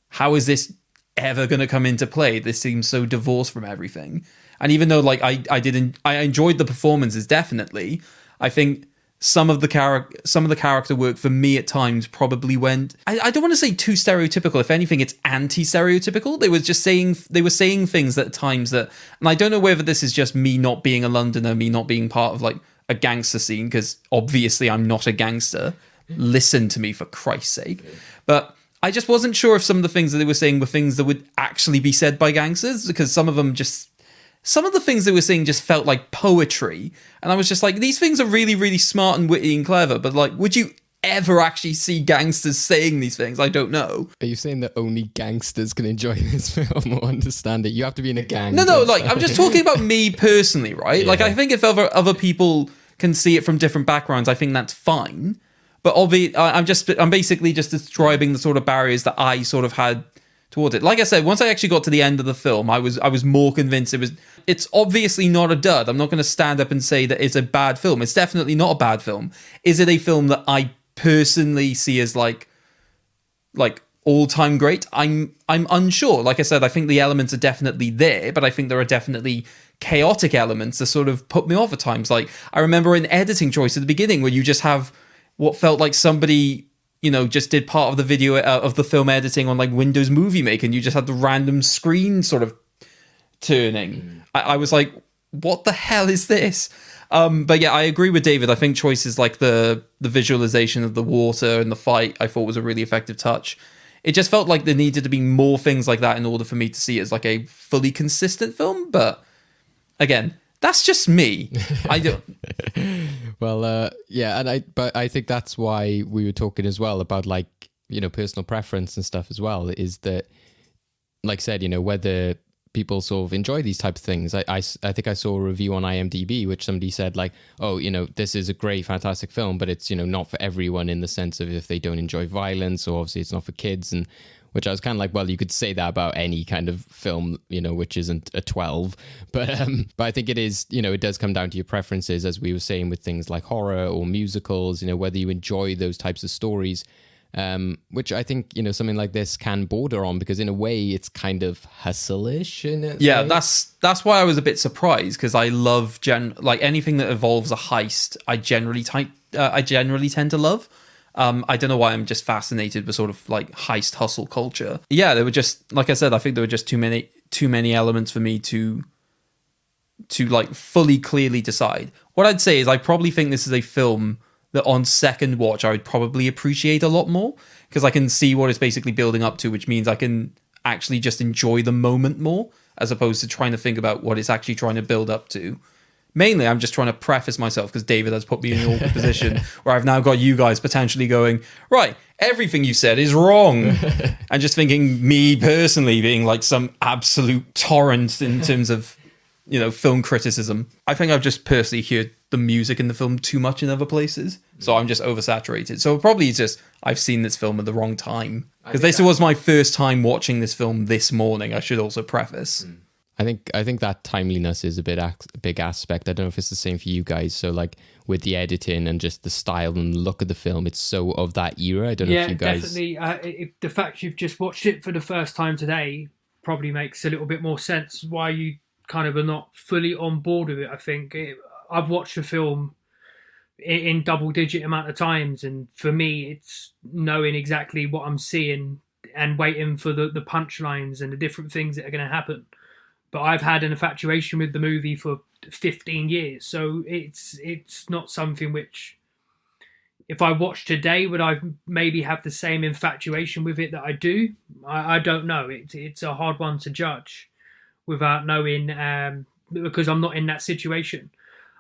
how is this ever going to come into play? This seems so divorced from everything. And even though like I enjoyed the performances, definitely, I think some of the character work for me at times probably went, I don't want to say too stereotypical. If anything, it's anti-stereotypical. They were saying things at times that, and I don't know whether this is just me not being a Londoner, me not being part of like a gangster scene, because obviously I'm not a gangster. Listen to me, for Christ's sake. But I just wasn't sure if some of the things that they were saying were things that would actually be said by gangsters, because some of the things they were saying just felt like poetry. And I was just like, these things are really, really smart and witty and clever, but like, would you ever actually see gangsters saying these things? I don't know. Are you saying that only gangsters can enjoy this film or understand it? You have to be in a gang. No, like, I'm just talking about me personally, right? Yeah. Like, I think if other people can see it from different backgrounds, I think that's fine. But I'm basically just describing the sort of barriers that I sort of had towards it. Like I said, once I actually got to the end of the film, I was more convinced it's obviously not a dud. I'm not going to stand up and say that it's a bad film. It's definitely not a bad film. Is it a film that I personally see as like all-time great. I'm unsure. Like I said, I think the elements are definitely there, but I think there are definitely chaotic elements that sort of put me off at times. Like, I remember an editing choice at the beginning where you just have what felt like somebody, you know, just did part of the video of the film editing on like Windows Movie Maker, and you just had the random screen sort of turning. I was like, what the hell is this? But yeah, I agree with David. I think choices like the visualization of the water and the fight, I thought was a really effective touch. It just felt like there needed to be more things like that in order for me to see it as like a fully consistent film. But again, that's just me. I don't. Well, yeah, but I think that's why we were talking as well about like, you know, personal preference and stuff as well, is that, like I said, you know, whether people sort of enjoy these type of things. I think I saw a review on IMDb which somebody said like, oh, you know, this is a great, fantastic film, but it's, you know, not for everyone in the sense of if they don't enjoy violence, or obviously it's not for kids. And which I was kind of like, well, you could say that about any kind of film, you know, which isn't a 12. But I think it is, you know, it does come down to your preferences, as we were saying with things like horror or musicals, you know, whether you enjoy those types of stories. Which I think, you know, something like this can border on, because in a way it's kind of hustle-ish in it. Yeah, that's why I was a bit surprised, because I love like anything that involves a heist. I generally tend to love. I don't know why, I'm just fascinated with sort of like heist hustle culture. Yeah, there were just, like I said, I think there were just too many elements for me to like fully clearly decide. What I'd say is I probably think this is a film that on second watch I would probably appreciate a lot more, because I can see what it's basically building up to, which means I can actually just enjoy the moment more, as opposed to trying to think about what it's actually trying to build up to. Mainly, I'm just trying to preface myself, because David has put me in an awkward position where I've now got you guys potentially going, right, everything you said is wrong. And just thinking me personally being like some absolute torrent in terms of, you know, film criticism. I think I've just personally heard the music in the film too much in other places, so I'm just oversaturated. So probably it's just I've seen this film at the wrong time, because this was my first time watching this film this morning. I should also preface. I think that timeliness is a big aspect. I don't know if it's the same for you guys. So like with the editing and just the style and look of the film, it's so of that era. I don't know if you guys. Yeah, definitely. The fact you've just watched it for the first time today probably makes a little bit more sense why you kind of are not fully on board with it. I think I've watched the film in double-digit amount of times, and for me, it's knowing exactly what I'm seeing and waiting for the punchlines and the different things that are going to happen. But I've had an infatuation with the movie for 15 years, so it's not something which, if I watched today, would I maybe have the same infatuation with it that I do? I don't know. It's a hard one to judge without knowing, because I'm not in that situation.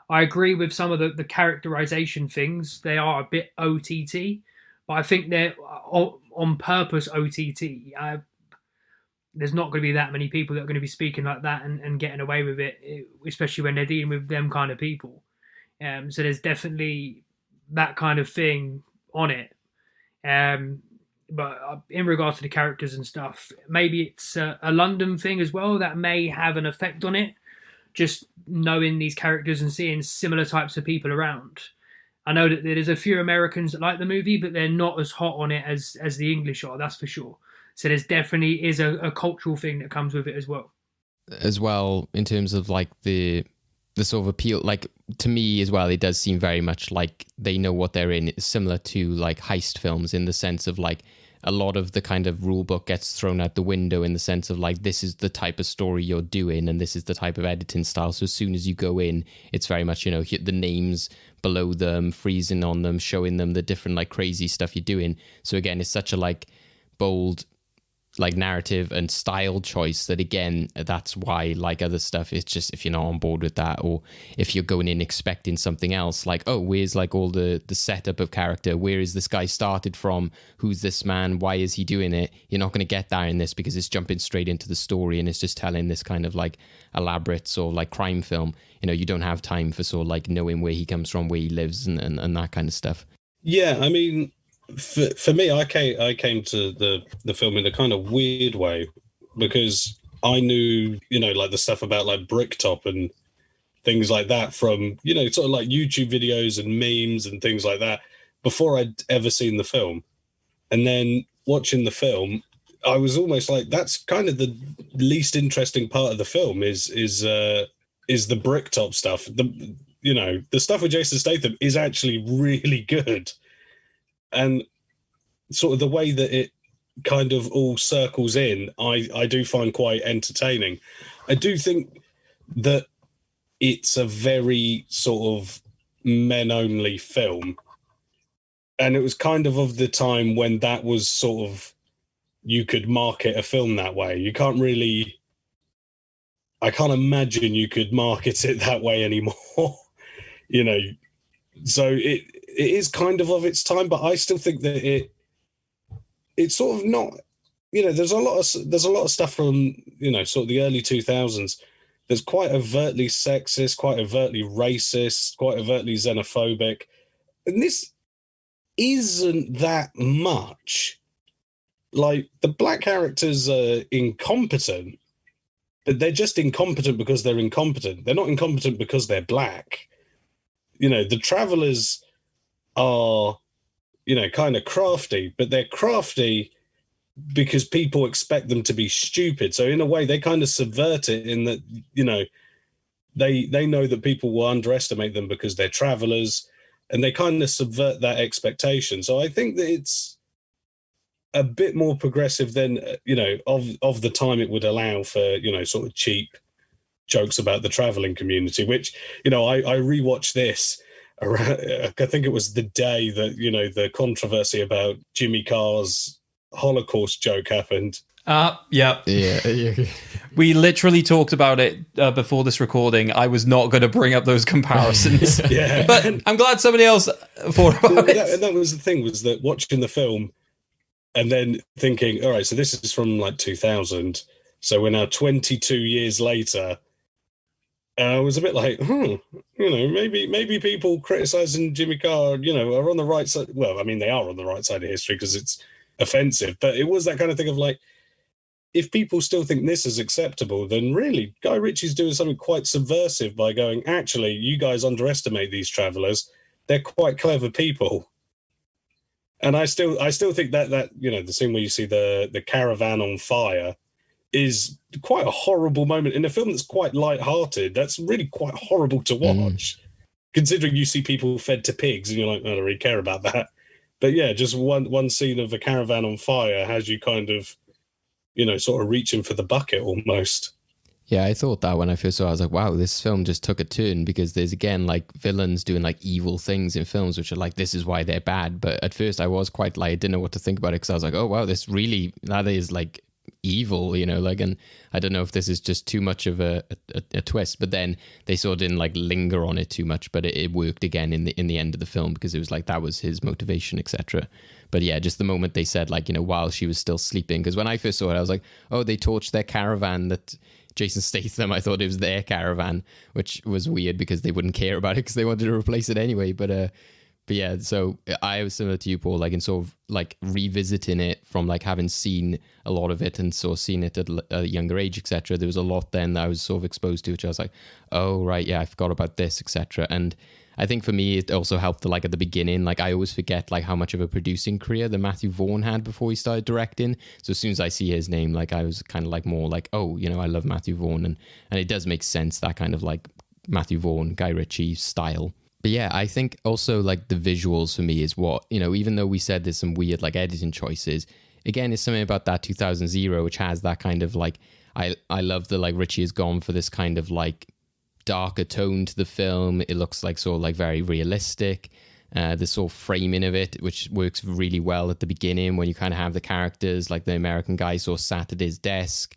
I agree with some of the characterization things. They are a bit OTT, but I think they're on purpose OTT. There's not going to be that many people that are going to be speaking like that and getting away with it, especially when they're dealing with them kind of people. So there's definitely that kind of thing on it. But in regards to the characters and stuff, maybe it's a London thing as well that may have an effect on it. Just knowing these characters and seeing similar types of people around. I know that there's a few Americans that like the movie, but they're not as hot on it as the English are, that's for sure. So there's definitely is a cultural thing that comes with it as well. As well, in terms of like the sort of appeal, like to me as well, it does seem very much like they know what they're in. It's similar to like heist films in the sense of like a lot of the kind of rule book gets thrown out the window in the sense of like, this is the type of story you're doing and this is the type of editing style. So as soon as you go in, it's very much, you know, the names below them, freezing on them, showing them the different like crazy stuff you're doing. So again, it's such a like bold like narrative and style choice that again, that's why like other stuff, it's just if you're not on board with that, or if you're going in expecting something else, like, oh, where's like all the setup of character, where is this guy started from, who's this man, why is he doing it, you're not going to get that in this, because it's jumping straight into the story and it's just telling this kind of like elaborate sort of like crime film. You know, you don't have time for sort of like knowing where he comes from, where he lives, and that kind of stuff. Yeah, I mean, for me, I came to the film in a kind of weird way, because I knew, you know, like the stuff about like Bricktop and things like that from, you know, sort of like YouTube videos and memes and things like that before I'd ever seen the film. And then watching the film, I was almost like, that's kind of the least interesting part of the film is the bricktop stuff. The stuff with Jason Statham is actually really good, and sort of the way that it kind of all circles in, I do find quite entertaining. I do think that it's a very sort of men-only film, and it was kind of the time when that was sort of, you could market a film that way. I can't imagine you could market it that way anymore. So it is kind of its time, but I still think that it's sort of not, there's a lot of stuff from, sort of the early 2000s that's quite overtly sexist, quite overtly racist, quite overtly xenophobic. And this isn't that much. Like, the black characters are incompetent, but they're just incompetent because they're incompetent. They're not incompetent because they're black. The travelers are, kind of crafty, but they're crafty because people expect them to be stupid. So in a way, they kind of subvert it in that, they know that people will underestimate them because they're travelers, and they kind of subvert that expectation. So I think that it's a bit more progressive than, of the time it would allow for, sort of cheap jokes about the traveling community, which, I rewatched this around, I think it was the day that, the controversy about Jimmy Carr's Holocaust joke happened. Yeah. We literally talked about it before this recording. I was not going to bring up those comparisons. Yeah. But I'm glad somebody else thought about it. That was the thing, was that watching the film and then thinking, all right, so this is from like 2000. So we're now 22 years later. And I was a bit like, maybe people criticizing Jimmy Carr, are on the right side. Well, I mean, they are on the right side of history because it's offensive. But it was that kind of thing of like, if people still think this is acceptable, then really Guy Ritchie's doing something quite subversive by going, actually, you guys underestimate these travelers. They're quite clever people. And I still think that the scene where you see the caravan on fire is quite a horrible moment in a film that's quite light-hearted. That's really quite horrible to watch, considering you see people fed to pigs and you're like, I don't really care about that. But yeah, just one scene of a caravan on fire has you kind of, sort of reaching for the bucket almost. Yeah, I thought that when I first saw it, I was like, wow, this film just took a turn, because there's, again, like villains doing like evil things in films, which are like, this is why they're bad. But at first I was quite like, I didn't know what to think about it, because I was like, oh, wow, that is like evil, and I don't know if this is just too much of a twist. But then they sort of didn't like linger on it too much, but it worked again in the end of the film, because it was like, that was his motivation, etc. But yeah, just the moment they said, like, while she was still sleeping, because when I first saw it, I was like, oh, they torched their caravan that Jason Statham, I thought it was their caravan, which was weird because they wouldn't care about it because they wanted to replace it anyway. But yeah, so I was similar to you, Paul, like in sort of like revisiting it from like having seen a lot of it and sort of seen it at a younger age, etc. There was a lot then that I was sort of exposed to, which I was like, oh, right, yeah, I forgot about this, etc. And I think for me, it also helped like at the beginning, like I always forget like how much of a producing career that Matthew Vaughn had before he started directing. So as soon as I see his name, like I was kind of like more like, oh, I love Matthew Vaughn. And it does make sense, that kind of like Matthew Vaughn, Guy Ritchie style. But yeah, I think also like the visuals for me is what, even though we said there's some weird like editing choices, again, it's something about that 2000 which has that kind of like, I love that like Ritchie has gone for this kind of like darker tone to the film. It looks like sort of like very realistic. The sort of framing of it, which works really well at the beginning when you kind of have the characters, like the American guy sort of sat at his desk.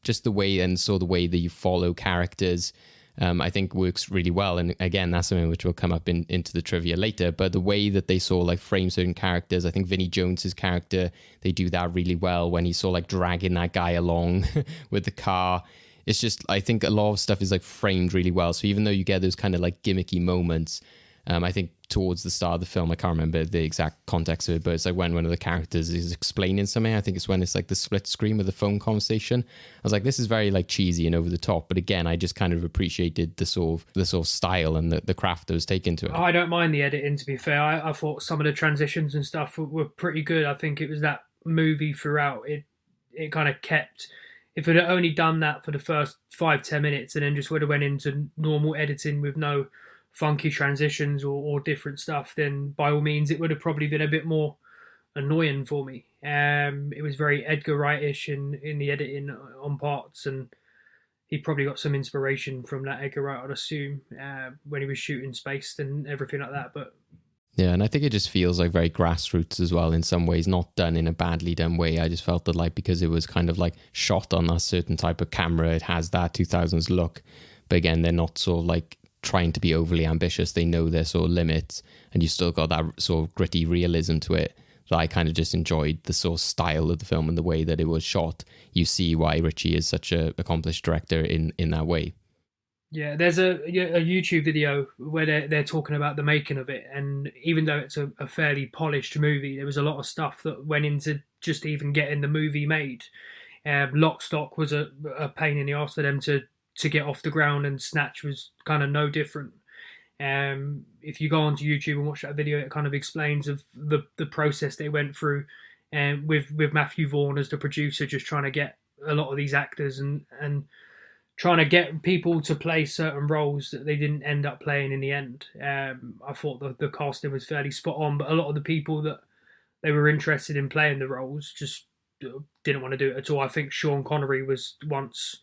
Just the way the way that you follow characters, I think works really well. And again, that's something which will come up into the trivia later. But the way that they sort of like frame certain characters, I think Vinnie Jones's character, they do that really well when he's sort of like dragging that guy along with the car. It's just, I think a lot of stuff is like framed really well. So even though you get those kind of like gimmicky moments, I think towards the start of the film, I can't remember the exact context of it, but it's like when one of the characters is explaining something. I think it's when it's like the split screen with the phone conversation. I was like, this is very like cheesy and over the top. But again, I just kind of appreciated the sort of style and the craft that was taken to it. I don't mind the editing, to be fair. I thought some of the transitions and stuff were pretty good. I think it was that movie throughout. It kind of kept. If it had only done that for the first 5-10 minutes and then just would have went into normal editing with no funky transitions or different stuff, then by all means it would have probably been a bit more annoying for me. It was very Edgar Wright-ish in the editing on parts, and he probably got some inspiration from that Edgar Wright, I'd assume, when he was shooting Spaced and everything like that. But yeah, and I think it just feels like very grassroots as well in some ways, not done in a badly done way. I just felt that like because it was kind of like shot on a certain type of camera, it has that 2000s look. But again, they're not sort of like trying to be overly ambitious. They know their sort of limits, and you still got that sort of gritty realism to it. So I kind of just enjoyed the sort of style of the film and the way that it was shot. You see why Ritchie is such an accomplished director in that way. yeah, there's a YouTube video where they're talking about the making of it, and even though it's a fairly polished movie, there was a lot of stuff that went into just even getting the movie made. Lock, Stock was a pain in the arse for them to get off the ground, and Snatch was kind of no different. If you go onto YouTube and watch that video, it kind of explains of the process they went through, with Matthew Vaughn as the producer, just trying to get a lot of these actors and trying to get people to play certain roles that they didn't end up playing in the end. I thought the casting was fairly spot on, but a lot of the people that they were interested in playing the roles just didn't want to do it at all. I think Sean Connery was once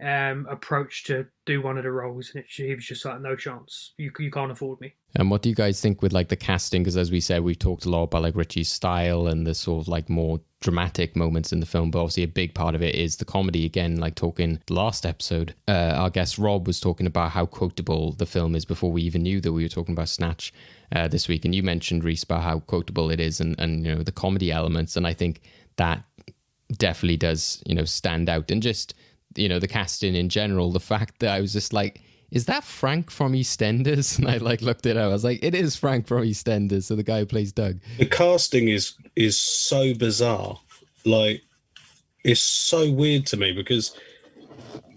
approached to do one of the roles, and he was just like, no chance, you can't afford me. And what do you guys think with like the casting? Because as we said, we've talked a lot about like Ritchie's style and the sort of like more dramatic moments in the film, but obviously a big part of it is the comedy. Again, like talking the last episode, our guest Rob was talking about how quotable the film is before we even knew that we were talking about Snatch this week, and you mentioned, Rhys, about how quotable it is and you know the comedy elements, and I think that definitely does, you know, stand out. And just, you know, the casting in general, the fact that I was just like, is that Frank from EastEnders? And I like looked it up. I was like, it is Frank from EastEnders. So the guy who plays Doug. The casting is so bizarre. Like, it's so weird to me because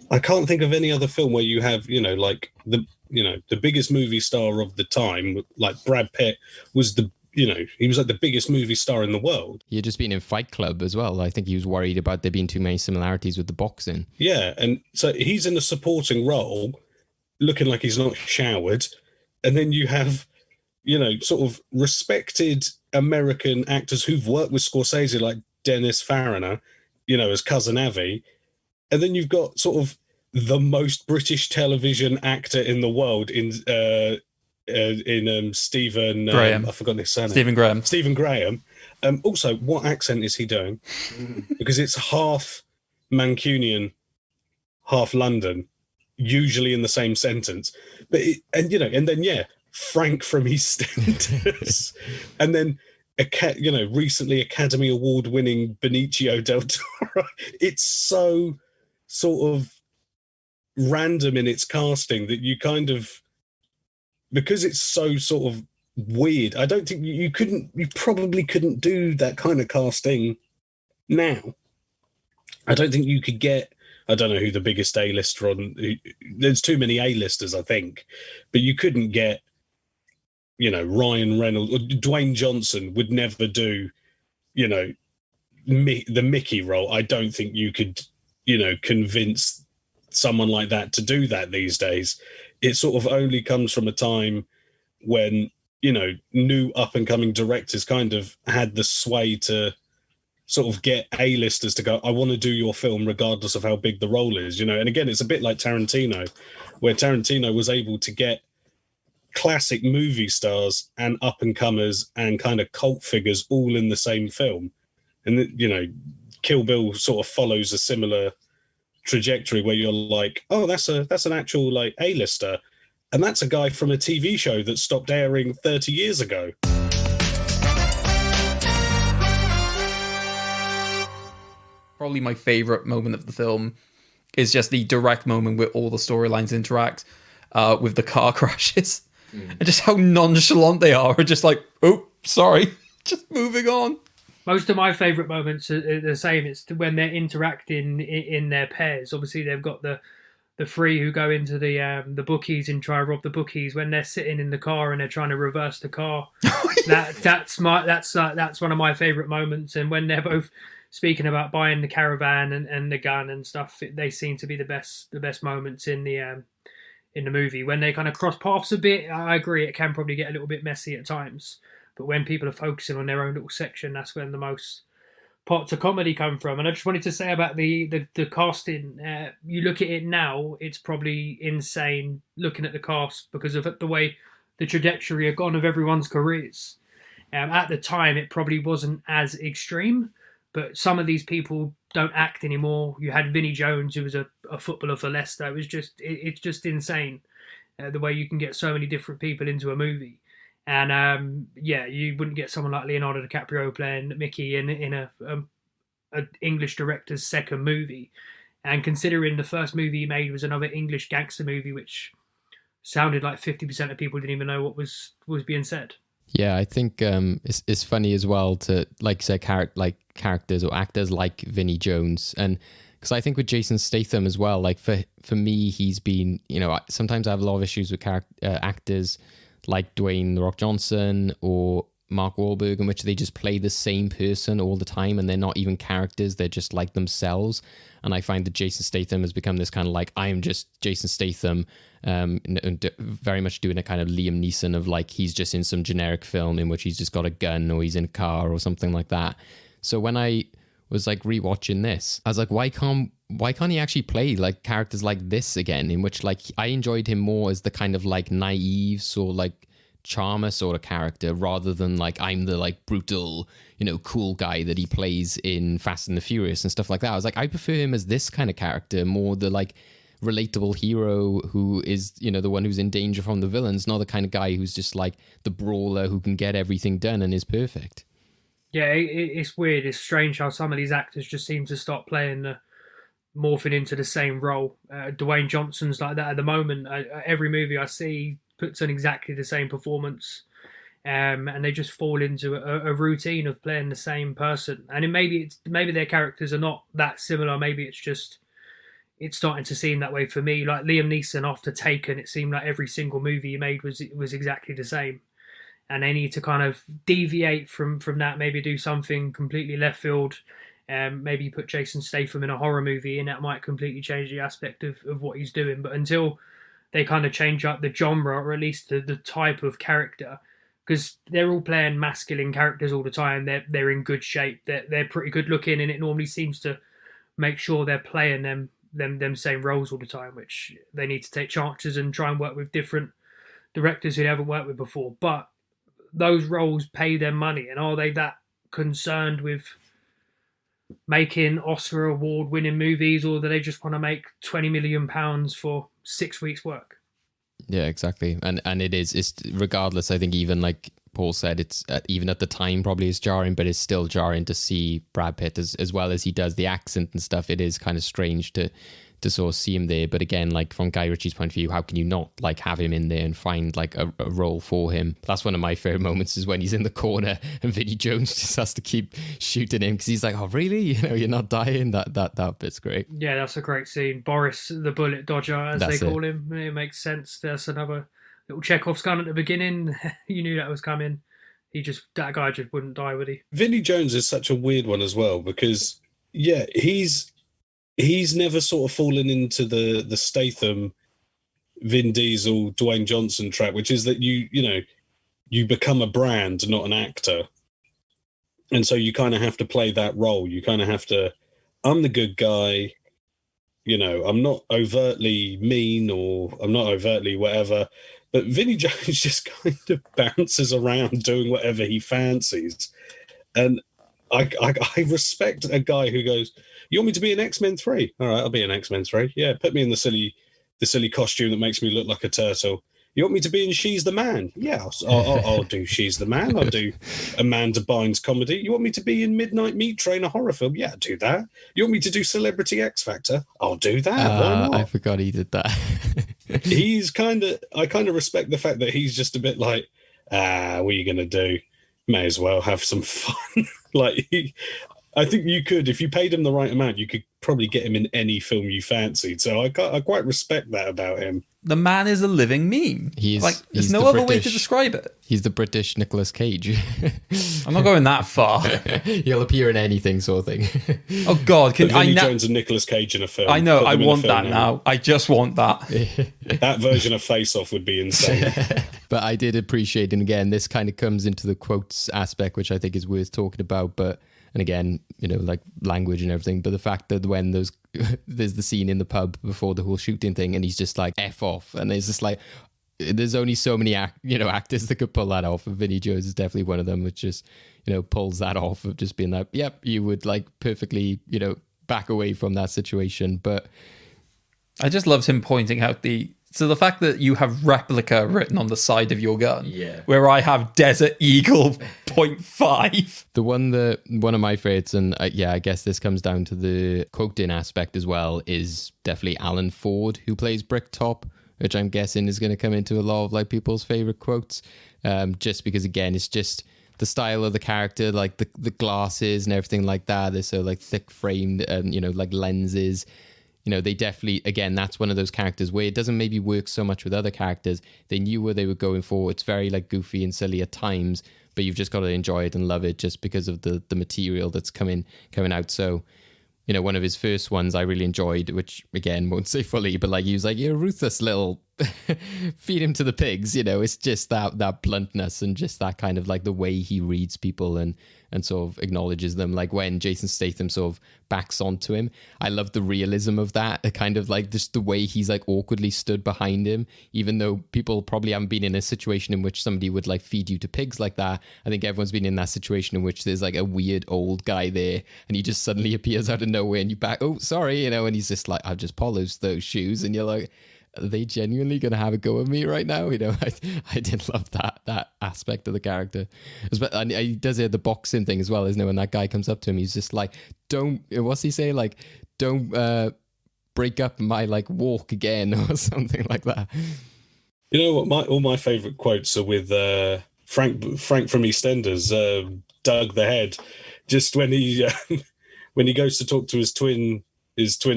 I can't think of any other film where you have, you know, like the biggest movie star of the time, like Brad Pitt was he was like the biggest movie star in the world. He had just been in Fight Club as well. I think he was worried about there being too many similarities with the boxing. Yeah, and so he's in a supporting role, looking like he's not showered. And then you have, you know, sort of respected American actors who've worked with Scorsese, like Dennis Farina, you know, as Cousin Avi. And then you've got sort of the most British television actor in the world in Stephen Graham. I've forgotten his surname. Stephen Graham. Also, what accent is he doing? Because it's half Mancunian, half London, usually in the same sentence. But Frank from EastEnders, and then recently Academy Award winning Benicio del Toro. It's so sort of random in its casting that you kind of, because it's so sort of weird, I don't think you probably couldn't do that kind of casting now. I don't think you could get, I don't know who the biggest A-lister there's too many A-listers, I think, but you couldn't get, you know, Ryan Reynolds or Dwayne Johnson would never do, you know, the Mickey role. I don't think you could, you know, convince someone like that to do that these days. It sort of only comes from a time when, you know, new up-and-coming directors kind of had the sway to sort of get A-listers to go, I want to do your film regardless of how big the role is, you know. And again, it's a bit like Tarantino, where Tarantino was able to get classic movie stars and up-and-comers and kind of cult figures all in the same film. And, you know, Kill Bill sort of follows a similar trajectory where you're like, oh, that's an actual like A-lister, and that's a guy from a TV show that stopped airing 30 years ago. Probably my favorite moment of the film is just the direct moment where all the storylines interact with the car crashes, and just how nonchalant they are, just like, oh, sorry, just moving on. Most of my favourite moments are the same. It's when they're interacting in their pairs. Obviously, they've got the the three who go into the bookies and try to rob the bookies when they're sitting in the car and they're trying to reverse the car. That's one of my favorite moments. And when they're both speaking about buying the caravan and the gun and stuff, they seem to be the best moments in the movie. When they kind of cross paths a bit, I agree, it can probably get a little bit messy at times. But when people are focusing on their own little section, that's when the most parts of comedy come from. And I just wanted to say about the casting, you look at it now, it's probably insane looking at the cast because of the way the trajectory had gone of everyone's careers. At the time, it probably wasn't as extreme, but some of these people don't act anymore. You had Vinnie Jones, who was a footballer for Leicester. It's just insane the way you can get so many different people into a movie. And you wouldn't get someone like Leonardo DiCaprio playing Mickey in an English director's second movie. And considering the first movie he made was another English gangster movie, which sounded like 50% of people didn't even know what was being said. Yeah, I think it's funny as well to say characters or actors like Vinnie Jones, and because I think with Jason Statham as well, like for me, he's been, sometimes I have a lot of issues with actors like Dwayne "The Rock" Johnson or Mark Wahlberg, in which they just play the same person all the time and they're not even characters, they're just like themselves. And I find that Jason Statham has become this kind of like, I am just Jason Statham, very much doing a kind of Liam Neeson of like, he's just in some generic film in which he's just got a gun or he's in a car or something like that. So when I was like rewatching this, I was like, why can't he actually play like characters like this again, in which like I enjoyed him more as the kind of like naive or like charmer sort of character rather than like I'm the like brutal, cool guy that he plays in Fast and the Furious and stuff like that. I was like, I prefer him as this kind of character, more the like relatable hero who is, the one who's in danger from the villains, not the kind of guy who's just like the brawler who can get everything done and is perfect. Yeah, it's weird. It's strange how some of these actors just seem to stop playing morphing into the same role. Dwayne Johnson's like that at the moment. Every movie I see puts on exactly the same performance, and they just fall into a routine of playing the same person. And maybe their characters are not that similar. Maybe it's starting to seem that way for me. Like Liam Neeson after Taken, it seemed like every single movie he made was exactly the same. And they need to kind of deviate from that, maybe do something completely left field. Maybe put Jason Statham in a horror movie and that might completely change the aspect of what he's doing. But until they kind of change up the genre, or at least the type of character, because they're all playing masculine characters all the time, they're in good shape, they're pretty good looking, and it normally seems to make sure they're playing them same roles all the time, which they need to take chances and try and work with different directors who they haven't worked with before. But those roles pay them money, and are they that concerned with making Oscar award winning movies, or do they just want to make £20 million for 6 weeks work? Yeah, exactly. And it's regardless, I think even like Paul said, it's even at the time probably is jarring, but it's still jarring to see Brad Pitt as well as he does the accent and stuff. It is kind of strange to sort of see him there. But again, like from Guy Ritchie's point of view, how can you not like have him in there and find like a role for him? That's one of my favorite moments, is when he's in the corner and Vinnie Jones just has to keep shooting him because he's like, oh really, you're not dying. That bit's great. Yeah, that's a great scene. Boris the bullet dodger, as they call him. It makes sense. There's another little Chekhov's gun at the beginning. You knew that was coming. That guy just wouldn't die, would he? Vinnie Jones is such a weird one as well, because he's never sort of fallen into the Statham, Vin Diesel, Dwayne Johnson trap, which is that you become a brand, not an actor. And so you kind of have to play that role. You kind of have to, I'm the good guy, I'm not overtly mean or I'm not overtly whatever. But Vinnie Jones just kind of bounces around doing whatever he fancies. And I respect a guy who goes, you want me to be in X-Men 3? All right, I'll be in X-Men 3. Yeah, put me in the silly costume that makes me look like a turtle. You want me to be in She's the Man? Yeah, I'll do She's the Man. I'll do Amanda Bynes comedy. You want me to be in Midnight Meat Train, a horror film? Yeah, I'll do that. You want me to do Celebrity X Factor? I'll do that. Why not? I forgot he did that. I kind of respect the fact that he's just a bit like, what are you going to do? May as well have some fun. I think you could, if you paid him the right amount, you could probably get him in any film you fancied. So I quite respect that about him. The man is a living meme. There's no other way to describe it. He's the British Nicolas Cage. I'm not going that far. He'll appear in anything, sort of thing. Oh God, can Vinnie Jones and Nicolas Cage in a film? I know. I want that now. I just want that. That version of Face Off would be insane. But I did appreciate, and again, this kind of comes into the quotes aspect, which I think is worth talking about. But and again, like language and everything. But the fact that when there's the scene in the pub before the whole shooting thing, and he's just like F off, and it's just like there's only so many actors that could pull that off, and Vinnie Jones is definitely one of them, which just pulls that off of just being like, yep, you would like perfectly back away from that situation. But I just loved him pointing out the fact that you have replica written on the side of your gun, where I have Desert Eagle .5. One of my favorites, and I guess this comes down to the quoting aspect as well, is definitely Alan Ford, who plays Bricktop, which I'm guessing is going to come into a lot of like people's favorite quotes, just because again it's just the style of the character, like the glasses and everything like that. They're so like thick framed, like lenses. They definitely, again, that's one of those characters where it doesn't maybe work so much with other characters. They knew where they were going for. It's very like goofy and silly at times, but you've just got to enjoy it and love it just because of the material that's coming out. So, one of his first ones I really enjoyed, which again, won't say fully, but like he was like, you're a ruthless little feed him to the pigs. It's just that bluntness and just that kind of like the way he reads people and sort of acknowledges them. Like when Jason Statham sort of backs onto him, I love the realism of that. A kind of like just the way he's like awkwardly stood behind him, even though people probably haven't been in a situation in which somebody would like feed you to pigs like that. I think everyone's been in that situation in which there's like a weird old guy there and he just suddenly appears out of nowhere and you back, oh, sorry, and he's just like, I've just polished those shoes. And you're like, are they genuinely going to have a go at me right now? I did love that aspect of the character. And he does the boxing thing as well, isn't it? When that guy comes up to him, he's just like, what's he say? Like, don't break up my like walk again or something like that. You know what? All my favorite quotes are with Frank from EastEnders, Doug the Head. Just when he goes to talk to his twin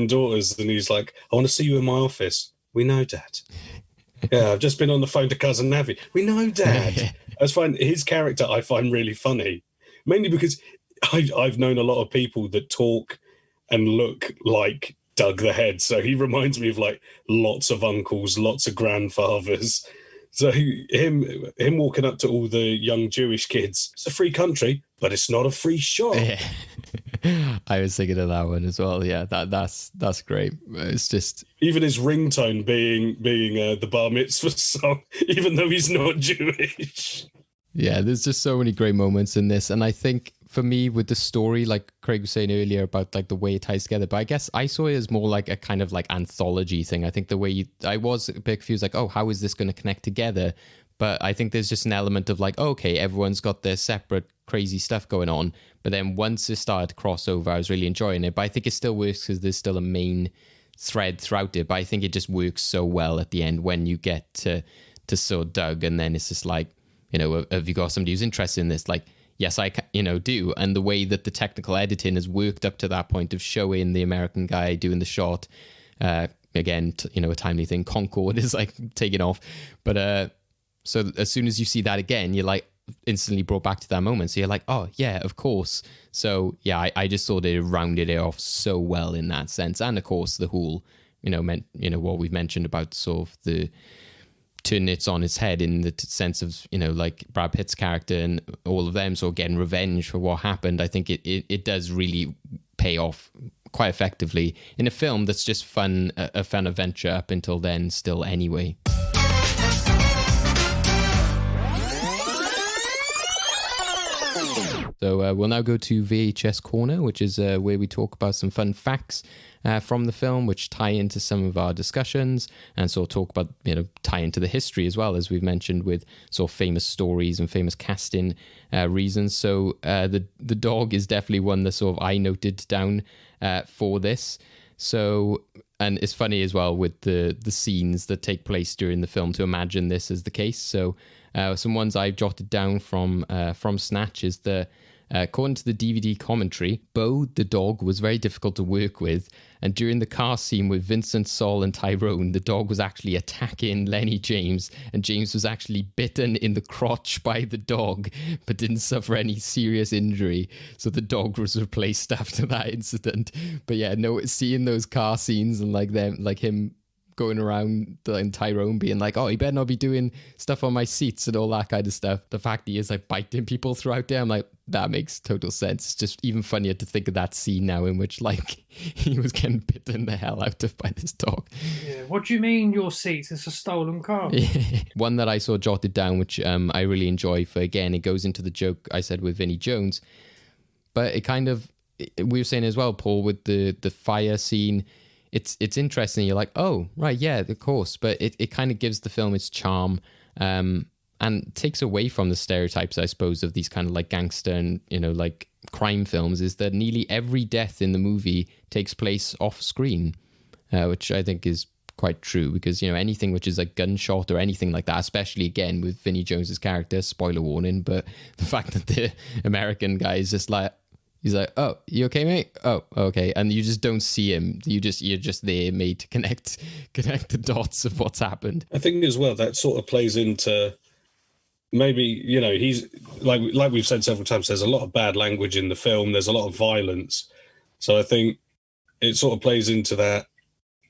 daughters, and he's like, I want to see you in my office. We know, Dad. Yeah, I've just been on the phone to Cousin Navi. We know, Dad. That's fine. His character I find really funny, mainly because I've known a lot of people that talk and look like Doug the Head. So he reminds me of like lots of uncles, lots of grandfathers. So him walking up to all the young Jewish kids. It's a free country, but it's not a free shop. Yeah. I was thinking of that one as well. Yeah, that's great. It's just even his ringtone being the bar mitzvah song, even though he's not Jewish. Yeah, there's just so many great moments in this, and I think for me with the story, like Craig was saying earlier about like the way it ties together, but I guess I saw it as more like a kind of like anthology thing. I think the way I was a bit confused, like, oh, how is this going to connect together? But I think there's just an element of like, okay, everyone's got their separate crazy stuff going on. But then once it started to cross over, I was really enjoying it. But I think it still works because there's still a main thread throughout it. But I think it just works so well at the end when you get to sort of Doug, and then it's just like, have you got somebody who's interested in this? Like, yes, I do. And the way that the technical editing has worked up to that point of showing the American guy doing the shot, again, a timely thing. Concorde is like taking off, but so as soon as you see that again, you're like instantly brought back to that moment. So you're like, oh yeah, of course. So yeah, I just thought it rounded it off so well in that sense. And of course, the whole, what we've mentioned about sort of the turning it on its head in the sense of, like Brad Pitt's character and all of them sort of getting revenge for what happened. I think it does really pay off quite effectively in a film that's just a fun adventure up until then still anyway. So we'll now go to VHS Corner, which is where we talk about some fun facts from the film, which tie into some of our discussions and sort of talk about, tie into the history as well, as we've mentioned, with sort of famous stories and famous casting reasons. So the dog is definitely one that sort of I noted down for this. So, and it's funny as well with the scenes that take place during the film to imagine this as the case. So some ones I've jotted down from Snatch is the According to the DVD commentary, Bo, the dog, was very difficult to work with, and during the car scene with Vincent, Sol, and Tyrone, the dog was actually attacking Lenny James, and James was actually bitten in the crotch by the dog, but didn't suffer any serious injury, so the dog was replaced after that incident. But yeah, no, seeing those car scenes and like him going around and Tyrone being like, oh, he better not be doing stuff on my seats and all that kind of stuff. The fact he is like biting people throughout there, I'm like, that makes total sense. It's just even funnier to think of that scene now in which like he was getting bitten the hell out of by this dog. Yeah. What do you mean your seats? It's a stolen car. One that I saw jotted down, which I really enjoy, for again, it goes into the joke I said with Vinnie Jones, but it kind of, we were saying as well, Paul, with the fire scene, it's interesting. You're like, oh, right, yeah, of course. But it kind of gives the film its charm and takes away from the stereotypes, I suppose, of these kind of like gangster and, like crime films, is that nearly every death in the movie takes place off screen, which I think is quite true, because, anything which is like gunshot or anything like that, especially again with Vinnie Jones's character, spoiler warning, but the fact that the American guy is just like, he's like, oh, you okay, mate? Oh, okay. And you just don't see him. You're just there made to connect the dots of what's happened. I think as well, that sort of plays into maybe, he's like we've said several times, there's a lot of bad language in the film. There's a lot of violence. So I think it sort of plays into that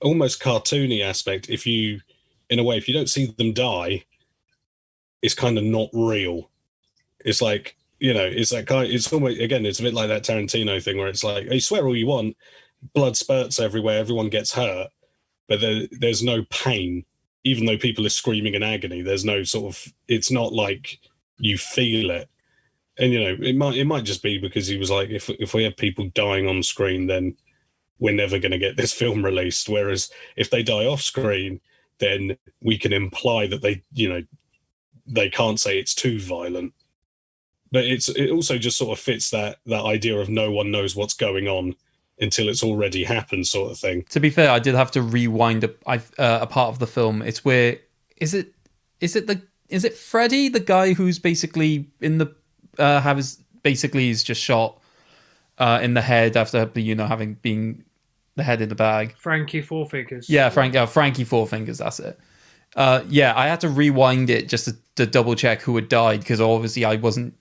almost cartoony aspect. If you don't see them die, it's kind of not real. It's like, it's that kind. It's almost, again, it's a bit like that Tarantino thing where it's like, you swear all you want, blood spurts everywhere, everyone gets hurt, but there's no pain, even though people are screaming in agony. There's no sort of, it's not like you feel it. And it might just be because he was like, if we have people dying on screen, then we're never going to get this film released. Whereas if they die off screen, then we can imply that they can't say it's too violent. But it also just sort of fits that idea of no one knows what's going on until it's already happened, sort of thing. To be fair, I did have to rewind a part of the film. It's where is it Freddy, the guy who's basically in the he's just shot in the head after having been the head in the bag. Frankie Four Fingers. Yeah, Frankie Four Fingers. That's it. I had to rewind it just to double check who had died, because obviously I wasn't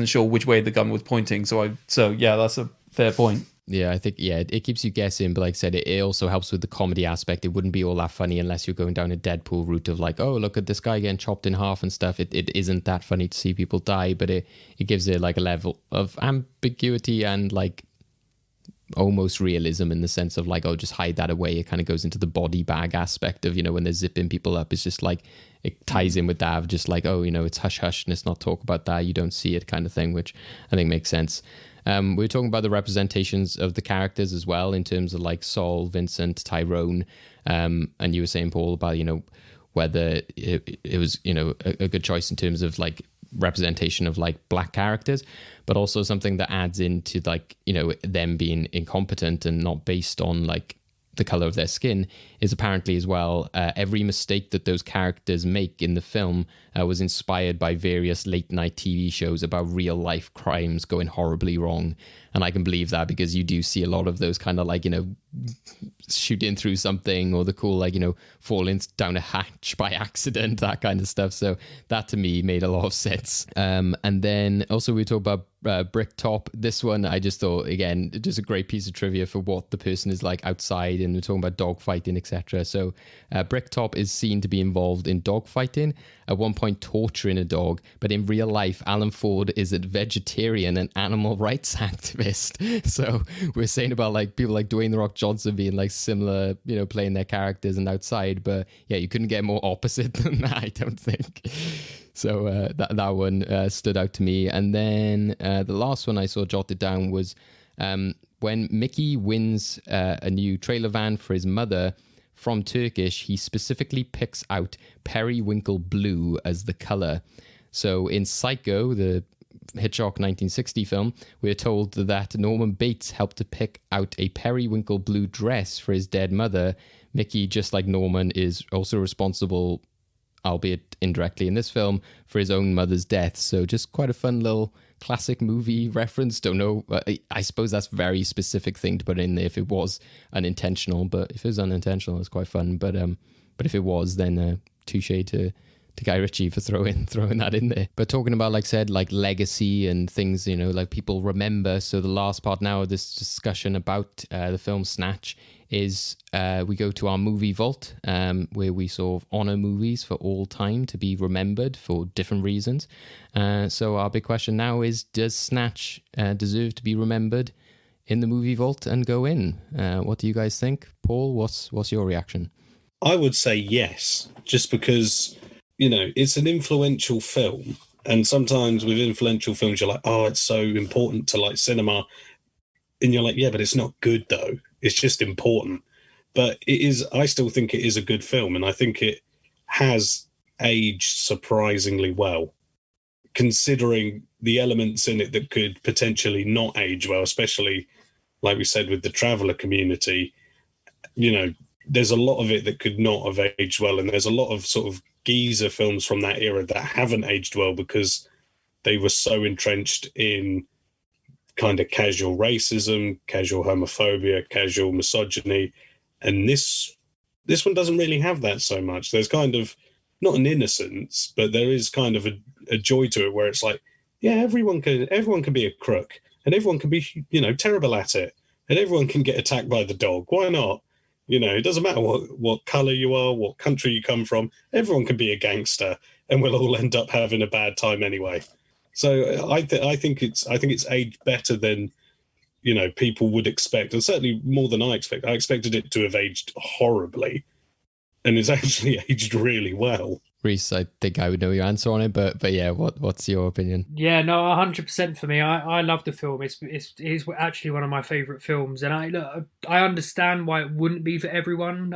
sure which way the gun was pointing. So that's a fair point. Yeah, I think, it keeps you guessing, but like I said, it also helps with the comedy aspect. It wouldn't be all that funny unless you're going down a Deadpool route of like, oh, look at this guy getting chopped in half and stuff. It isn't that funny to see people die, but it gives it like a level of ambiguity and like almost realism, in the sense of like, oh, just hide that away. It kind of goes into the body bag aspect of, when they're zipping people up. It's just like, it ties in with that of just like, oh, it's hush hush and let's not talk about that. You don't see it kind of thing, which I think makes sense. We were talking about the representations of the characters as well, in terms of like Sol, Vincent, Tyrone, and you were saying, Paul, about whether it was a good choice in terms of like representation of like black characters, but also something that adds into like them being incompetent and not based on like the color of their skin, is apparently as well every mistake that those characters make in the film was inspired by various late night TV shows about real life crimes going horribly wrong. And I can believe that, because you do see a lot of those kind of like shooting through something, or the cool like falling down a hatch by accident, that kind of stuff. So that to me made a lot of sense. And then also we talk about Bricktop. This one I just thought, again, just a great piece of trivia for what the person is like outside, and we're talking about dog fighting, etc. So Bricktop is seen to be involved in dog fighting, at one point torturing a dog, but in real life Alan Ford is a vegetarian and animal rights activist. So we're saying about like people like Dwayne The Rock Johnson being like similar, playing their characters and outside, but yeah, you couldn't get more opposite than that, I don't think. So that one stood out to me. And then the last one I saw jotted down was when Mickey wins a new trailer van for his mother from Turkish, he specifically picks out periwinkle blue as the color. So in Psycho, the Hitchcock 1960 film, we're told that Norman Bates helped to pick out a periwinkle blue dress for his dead mother. Mickey, just like Norman, is also responsible albeit indirectly in this film, for his own mother's death. So just quite a fun little classic movie reference. Don't know. I suppose that's a very specific thing to put in there if it was unintentional. But if it was unintentional, it's quite fun. But if it was, then touche to Guy Ritchie for throwing that in there. But talking about, like I said, like legacy and things, you know, like people remember. So the last part now of this discussion about the film Snatch is we go to our movie vault, where we sort of honor movies for all time to be remembered for different reasons. So our big question now is, does Snatch deserve to be remembered in the movie vault and go in? What do you guys think? Paul, what's your reaction? I would say yes, just because, you know, it's an influential film. And sometimes with influential films, you're like, oh, it's so important to like cinema. And you're like, yeah, but it's not good though. It's just important. But it is, I still think it is a good film. And I think it has aged surprisingly well, considering the elements in it that could potentially not age well, especially like we said with the traveller community. You know, there's a lot of it that could not have aged well. And there's a lot of sort of geezer films from that era that haven't aged well because they were so entrenched in kind of casual racism, casual homophobia, casual misogyny. And this one doesn't really have that so much. There's kind of not an innocence, but there is kind of a joy to it where it's like, yeah, everyone can be a crook, and everyone can be, you know, terrible at it, and everyone can get attacked by the dog. Why not? You know, it doesn't matter what color you are, what country you come from. Everyone can be a gangster, and we'll all end up having a bad time anyway. So I think it's aged better than, you know, people would expect, and certainly more than I expect. I expected it to have aged horribly, and it's actually aged really well. Rhys, I think I would know your answer on it, but yeah, what's your opinion? Yeah, no, 100% for me. I love the film. It is actually one of my favourite films, and I understand why it wouldn't be for everyone.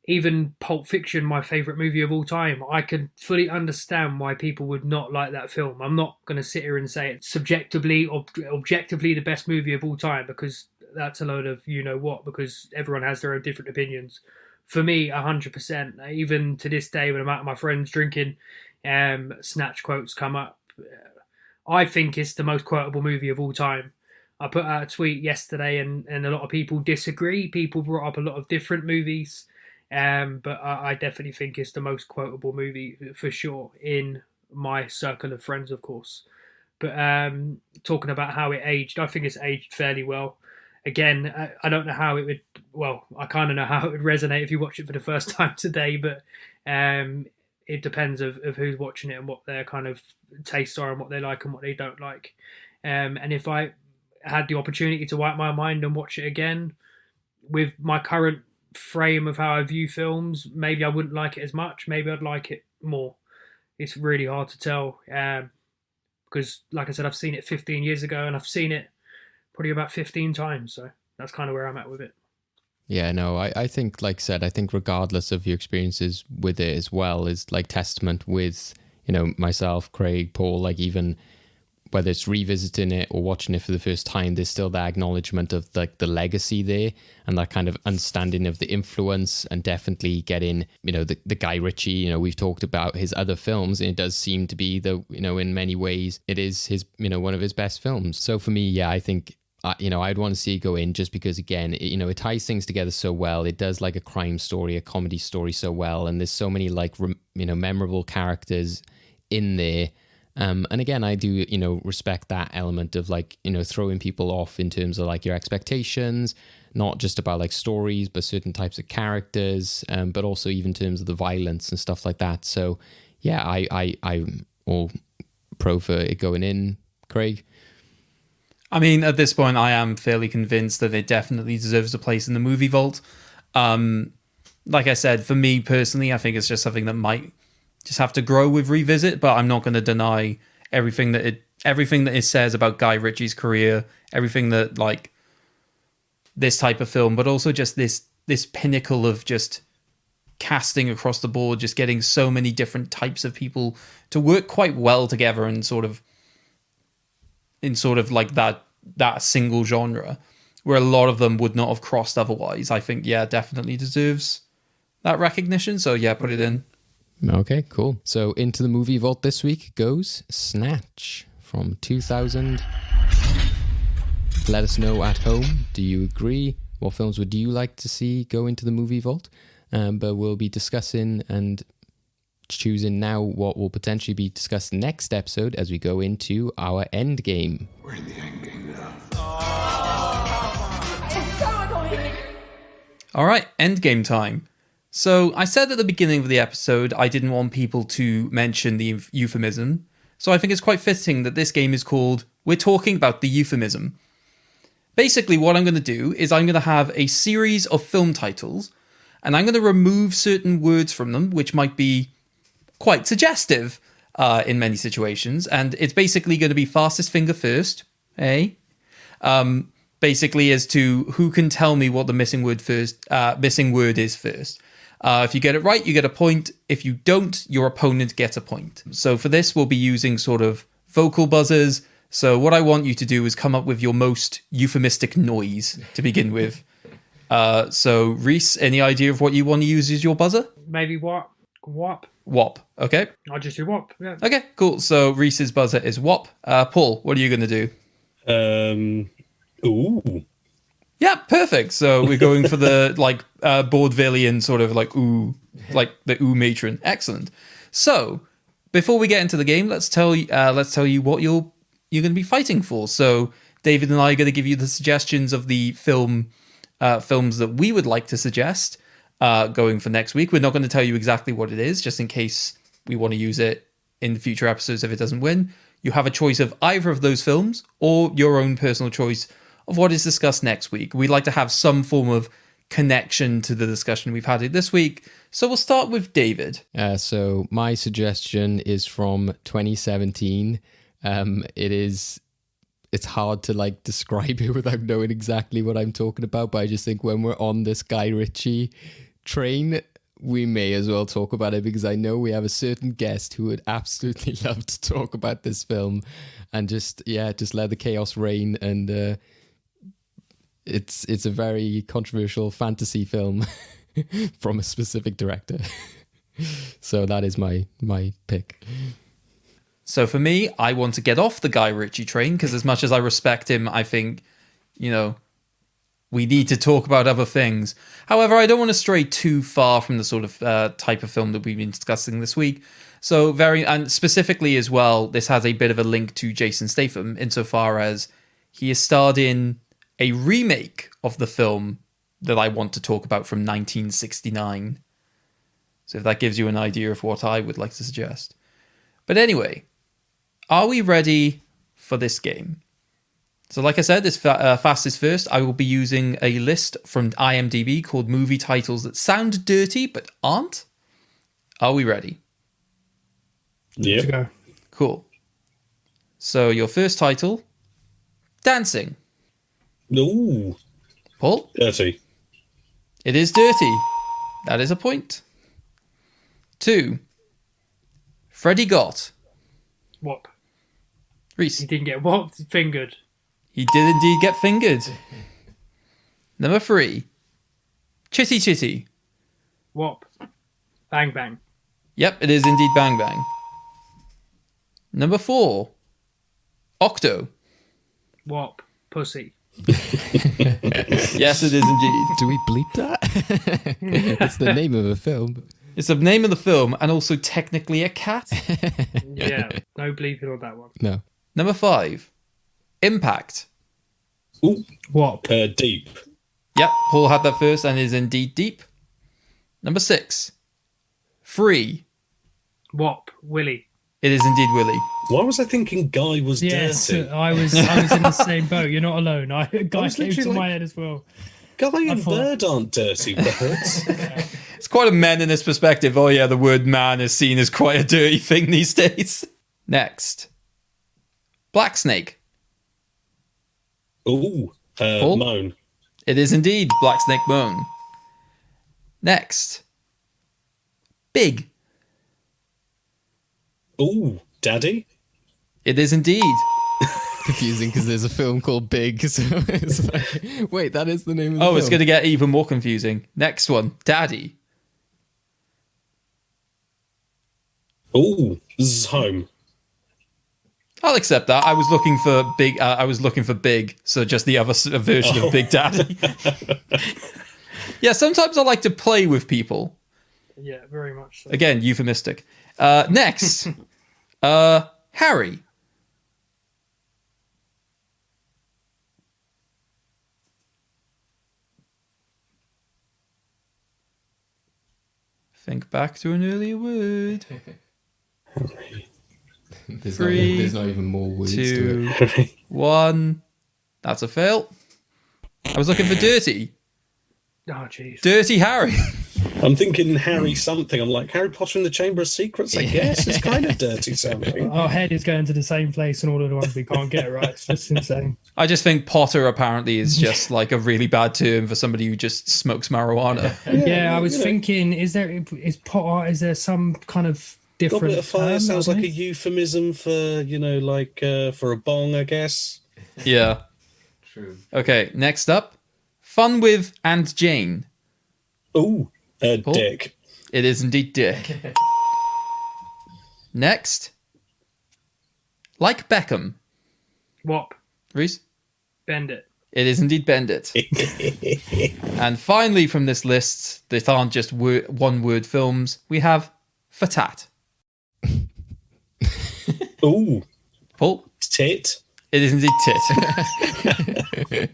Even Pulp Fiction, my favourite movie of all time, I can fully understand why people would not like that film. I'm not going to sit here and say it's objectively the best movie of all time, because that's a load of you-know-what, because everyone has their own different opinions. For me, 100%. Even to this day, when I'm out with my friends drinking, Snatch Quotes come up. I think it's the most quotable movie of all time. I put out a tweet yesterday, and a lot of people disagree. People brought up a lot of different movies, but I definitely think it's the most quotable movie for sure in my circle of friends, of course. But talking about how it aged, I think it's aged fairly well. Again, I don't know how it would. Well, I kind of know how it would resonate if you watch it for the first time today, but it depends of who's watching it and what their kind of tastes are and what they like and what they don't like. And if I had the opportunity to wipe my mind and watch it again, with my current frame of how I view films, maybe I wouldn't like it as much. Maybe I'd like it more. It's really hard to tell because, like I said, I've seen it 15 years ago, and I've seen it probably about 15 times. So that's kind of where I'm at with it. Yeah, no, I think, like I said, I think regardless of your experiences with it as well is like testament with, you know, myself, Craig, Paul, like even whether it's revisiting it or watching it for the first time, there's still that acknowledgement of like the legacy there and that kind of understanding of the influence, and definitely getting, you know, the Guy Ritchie, you know, we've talked about his other films, and it does seem to be you know, in many ways it is his, you know, one of his best films. So for me, yeah, I think, you know, I'd want to see it go in just because, again, you know, it ties things together so well. It does like a crime story, a comedy story so well. And there's so many like, you know, memorable characters in there. And again, I do, you know, respect that element of like, you know, throwing people off in terms of like your expectations, not just about like stories, but certain types of characters, but also even in terms of the violence and stuff like that. So yeah, I'm all pro for it going in. Craig? I mean, at this point, I am fairly convinced that it definitely deserves a place in the movie vault. Like I said, for me personally, I think it's just something that might just have to grow with revisit, but I'm not going to deny everything that it says about Guy Ritchie's career, everything that like this type of film, but also just this pinnacle of just casting across the board, just getting so many different types of people to work quite well together and sort of like that single genre where a lot of them would not have crossed otherwise. I think, yeah, definitely deserves that recognition. So yeah, put it in. Okay, cool. So into the movie vault this week goes Snatch from 2000. Let us know at home. Do you agree? What films would you like to see go into the movie vault? But we'll be discussing and choosing now what will potentially be discussed next episode as we go into our Endgame. We're in the Endgame now. All right, Endgame time. So I said at the beginning of the episode I didn't want people to mention the euphemism, so I think it's quite fitting that this game is called We're Talking About the Euphemism. Basically, what I'm going to do is I'm going to have a series of film titles, and I'm going to remove certain words from them, which might be quite suggestive in many situations, and it's basically going to be fastest finger first, basically as to who can tell me what the missing word is first. If you get it right, you get a point. If you don't, your opponent gets a point. So for this, we'll be using sort of vocal buzzers. So what I want you to do is come up with your most euphemistic noise to begin with. So Rhys, any idea of what you want to use as your buzzer? Maybe wop. Wop. Okay. I'll just do wop. Yeah. Okay, cool. So Rhys's buzzer is wop. Paul, what are you going to do? Ooh. Yeah, perfect. So we're going for the Vaudevillian sort of like ooh, like the ooh matron. Excellent. So before we get into the game, let's tell you what you're going to be fighting for. So David and I are going to give you the suggestions of the films that we would like to suggest going for next week. We're not going to tell you exactly what it is, just in case we want to use it in future episodes if it doesn't win. You have a choice of either of those films or your own personal choice of what is discussed next week. We'd like to have some form of connection to the discussion we've had this week. So we'll start with David. So my suggestion is from 2017. It's hard to describe it without knowing exactly what I'm talking about, but I just think when we're on this Guy Ritchie train, we may as well talk about it, because I know we have a certain guest who would absolutely love to talk about this film and just let the chaos reign. And it's a very controversial fantasy film from a specific director. So that is my pick. So for me, I want to get off the Guy Ritchie train, because as much as I respect him, I think, we need to talk about other things. However, I don't want to stray too far from the sort of type of film that we've been discussing this week. So and specifically as well, this has a bit of a link to Jason Statham insofar as he is starred in a remake of the film that I want to talk about from 1969. So if that gives you an idea of what I would like to suggest. But anyway, are we ready for this game? So like I said, this fastest first, I will be using a list from IMDb called movie titles that sound dirty but aren't. Are we ready? Yeah. Cool. So your first title, Dancing. Ooh. Paul? Dirty. It is dirty. That is a point. 2. Freddie Gott. Wop. Rhys. He didn't get whopped, fingered. He did indeed get fingered. Number 3. Chitty Chitty. Wop. Bang Bang. Yep, it is indeed Bang Bang. Number 4. Octo. Wop. Pussy. Yes, it is indeed. Do we bleep that? It's the name of a film. It's the name of the film and also technically a cat. Yeah, no bleeping on that one. No. Number 5. Impact. Ooh. Wop. Deep. Yep, Paul had that first and is indeed deep. Number 6. Free. Wop. Willy. It is indeed Willy. Why was I thinking Guy was yes, dirty? I was in the same boat. You're not alone. Guy came to my head as well. Guy and Bird aren't dirty birds. It's quite a meninist perspective. Oh yeah, the word man is seen as quite a dirty thing these days. Next. Black Snake. Ooh. Paul? Moan. It is indeed Black Snake Moan. Next. Big. Ooh. Daddy. It is indeed. Confusing because there's a film called Big. So it's like, wait, that is the name of the film. It's going to get even more confusing. Next one. Daddy. Ooh, home. I'll accept that. I was looking for big. Big, so just the other version of Big Daddy. Yeah, sometimes I like to play with people. Yeah, very much so. Again, euphemistic. Next, Harry. Think back to an earlier word. There's not even more words two, to it. 1. That's a fail. I was looking for dirty. Oh, jeez. Dirty Harry. I'm thinking Harry something. I'm like, Harry Potter and the Chamber of Secrets, I guess. It's kind of dirty sounding. Our head is going to the same place and all of the ones we can't get right. It's just insane. I just think Potter apparently is just like a really bad term for somebody who just smokes marijuana. Yeah, I was thinking, is there some kind of different Goblet of Fire term, sounds like a maybe? euphemism for, for a bong, I guess. Yeah. True. Okay, next up. Fun with and Jane. Ooh, Dick. It is indeed Dick. Next. Like Beckham. Wop. Rhys? Bend it. It is indeed Bend It. And finally from this list, that aren't just one-word films, we have Fatat. Ooh. Paul? Tit. It is indeed Tit.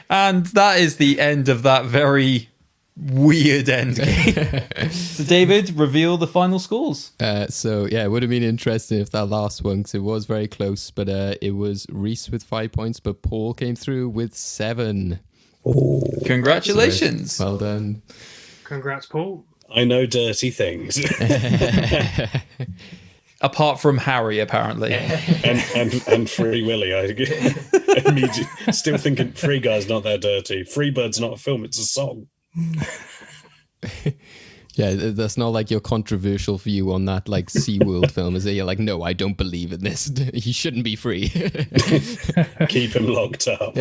And that is the end of that very weird Endgame. So David, reveal the final scores. So yeah, it would have been interesting if that last one, because it was very close, but it was Rhys with 5 points, but Paul came through with 7. Oh, congratulations. Well done. Congrats, Paul. I know dirty things. Apart from Harry, apparently. and Free Willy. I still thinking Free Guy's not that dirty. Free Bird's not a film, it's a song. Yeah, that's not like your controversial view on that like SeaWorld film, is it? You're like, no, I don't believe in this. He shouldn't be free. Keep him locked up.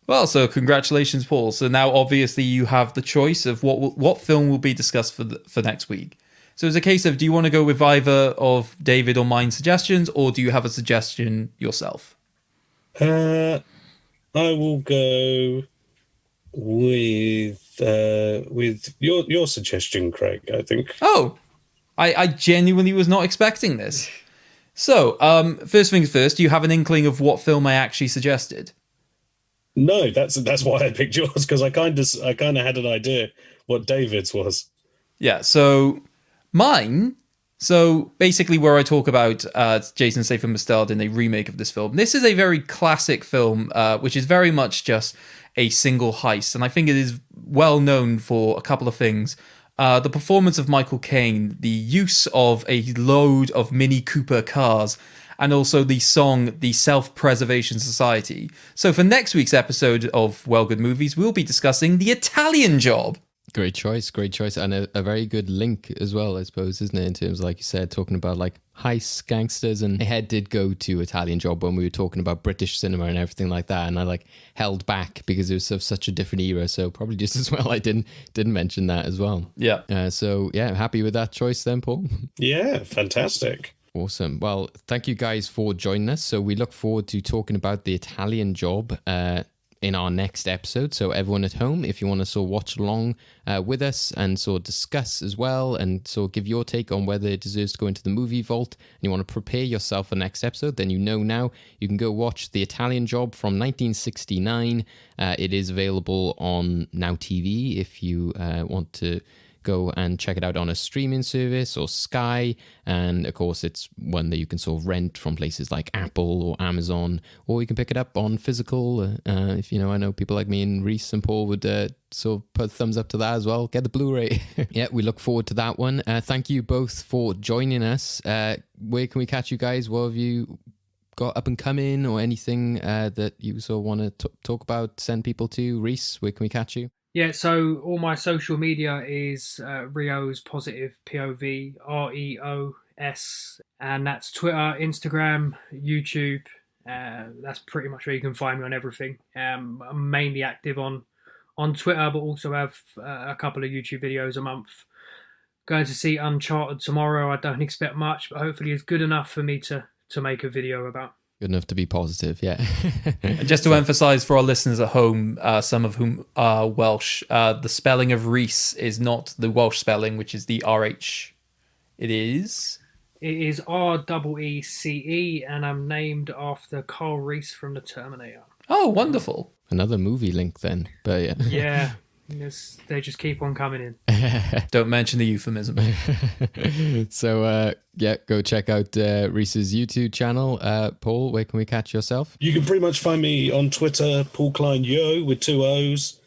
Well, so congratulations, Paul. So now obviously you have the choice of what film will be discussed for next week. So it's a case of, do you want to go with either of David or mine suggestions, or do you have a suggestion yourself? I will go with your suggestion, Craig, I think. Oh, I genuinely was not expecting this. So, first things first, do you have an inkling of what film I actually suggested? No, that's why I picked yours, because I kind of had an idea what David's was. Yeah, so mine. So basically, where I talk about Jason Statham starred in a remake of this film. This is a very classic film, which is very much just a single heist, and I think it is well known for a couple of things. The performance of Michael Caine, the use of a load of Mini Cooper cars, and also the song The Self-Preservation Society. So for next week's episode of Well Good Movies, we'll be discussing The Italian Job. Great choice, and a very good link as well, I suppose, isn't it? In terms of, like you said, talking about like heists, gangsters, and my head did go to Italian Job when we were talking about British cinema and everything like that, and I like held back because it was of such a different era. So probably just as well I didn't mention that as well. Yeah. So yeah, happy with that choice then, Paul. Yeah, fantastic. Awesome. Well, thank you guys for joining us. So we look forward to talking about The Italian Job in our next episode. So everyone at home, if you want to sort of watch along with us and sort of discuss as well and sort of give your take on whether it deserves to go into the movie vault and you want to prepare yourself for next episode, then you know now you can go watch The Italian Job from 1969. It is available on Now TV if you want to go and check it out on a streaming service or Sky, and of course it's one that you can sort of rent from places like Apple or Amazon, or you can pick it up on physical. If you know, I know people like me and Rhys and Paul would sort of put thumbs up to that as well. Get the Blu-ray. Yeah, we look forward to that one. Thank you both for joining us. Where can we catch you guys? What have you got up and coming, or anything that you sort of want to talk about, send people to? Rhys, where can we catch you? Yeah, so all my social media is Rio's Positive POV, REOS, and that's Twitter, Instagram, YouTube. That's pretty much where you can find me on everything. I'm mainly active on Twitter, but also have a couple of YouTube videos a month going to see Uncharted tomorrow. I don't expect much, but hopefully it's good enough for me to make a video about. Good enough to be positive, yeah. Just to emphasize for our listeners at home, some of whom are Welsh, the spelling of Rhys is not the Welsh spelling, which is the RH. It is REECE, and I'm named after Carl Reese from The Terminator. Oh, wonderful. Another movie link then, but yeah. Yeah. They just keep on coming in. Don't mention the euphemism. So, go check out Rhys's YouTube channel. Paul, where can we catch yourself? You can pretty much find me on Twitter, Paul Klein Yo with 2 O's.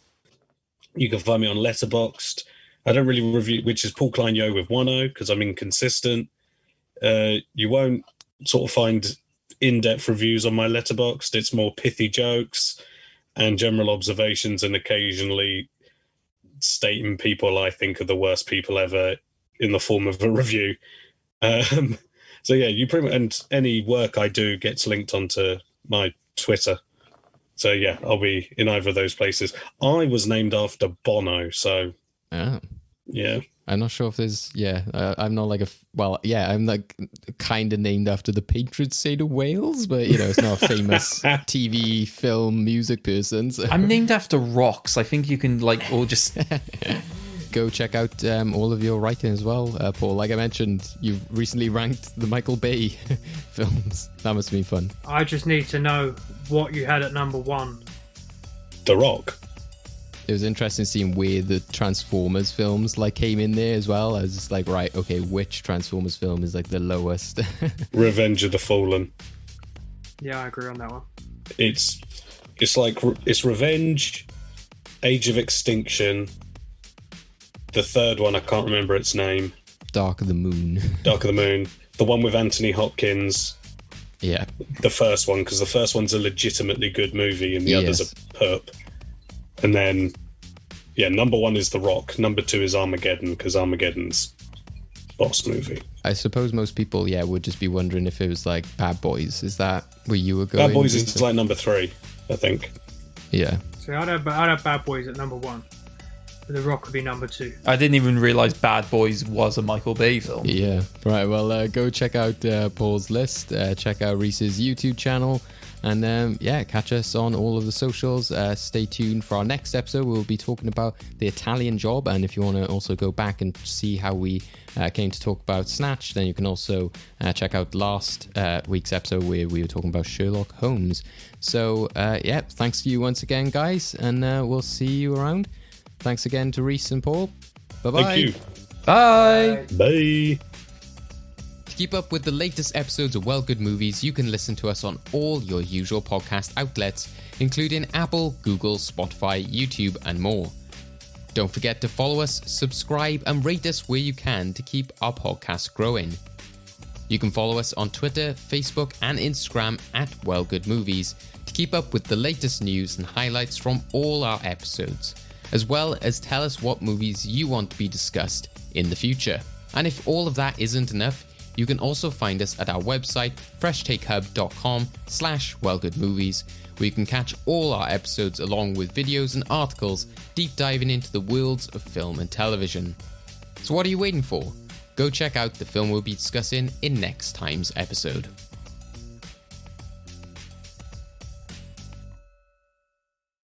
You can find me on Letterboxd. I don't really review, which is Paul Klein Yo with 1 O, because I'm inconsistent. You won't sort of find in-depth reviews on my Letterboxd. It's more pithy jokes and general observations, and occasionally stating people I think are the worst people ever in the form of a review. So yeah, you pretty much, and any work I do gets linked onto my Twitter. So yeah, I'll be in either of those places. I was named after Bono, so yeah. I'm not sure if there's, I'm not like I'm like kind of named after the patron saint of Wales, but it's not a famous TV, film, music person. So. I'm named after rocks. I think you can all just... Go check out all of your writing as well, Paul. Like I mentioned, you've recently ranked the Michael Bay films. That must have been fun. I just need to know what you had at number 1. The Rock. It was interesting seeing where the Transformers films came in there as well. I was just like, right, okay, which Transformers film is the lowest? Revenge of the Fallen. Yeah, I agree on that one. It's Revenge, Age of Extinction. The third one, I can't remember its name. Dark of the Moon. Dark of the Moon. The one with Anthony Hopkins. Yeah. The first one, because the first one's a legitimately good movie and the others are perp. And then, number 1 is The Rock. Number 2 is Armageddon, because Armageddon's boss movie. I suppose most people, would just be wondering if it was Bad Boys. Is that where you were going? Bad Boys is number 3, I think. Yeah. So I'd have Bad Boys at number 1. But The Rock would be number 2. I didn't even realise Bad Boys was a Michael Bay film. Yeah. Right, well, go check out Paul's list. Check out Rhys's YouTube channel. And catch us on all of the socials. Stay tuned for our next episode. We'll be talking about The Italian Job. And if you want to also go back and see how we came to talk about Snatch, then you can also check out last week's episode where we were talking about Sherlock Holmes. So, thanks to you once again, guys. And we'll see you around. Thanks again to Rhys and Paul. Bye-bye. Thank you. Bye. Bye. To keep up with the latest episodes of Well Good Movies, you can listen to us on all your usual podcast outlets, including Apple, Google, Spotify, YouTube, and more. Don't forget to follow us, subscribe, and rate us where you can to keep our podcast growing. You can follow us on Twitter, Facebook, and Instagram at Well Good Movies to keep up with the latest news and highlights from all our episodes, as well as tell us what movies you want to be discussed in the future. And if all of that isn't enough, you can also find us at our website, freshtakehub.com/wellgoodmovies, where you can catch all our episodes along with videos and articles deep diving into the worlds of film and television. So what are you waiting for? Go check out the film we'll be discussing in next time's episode.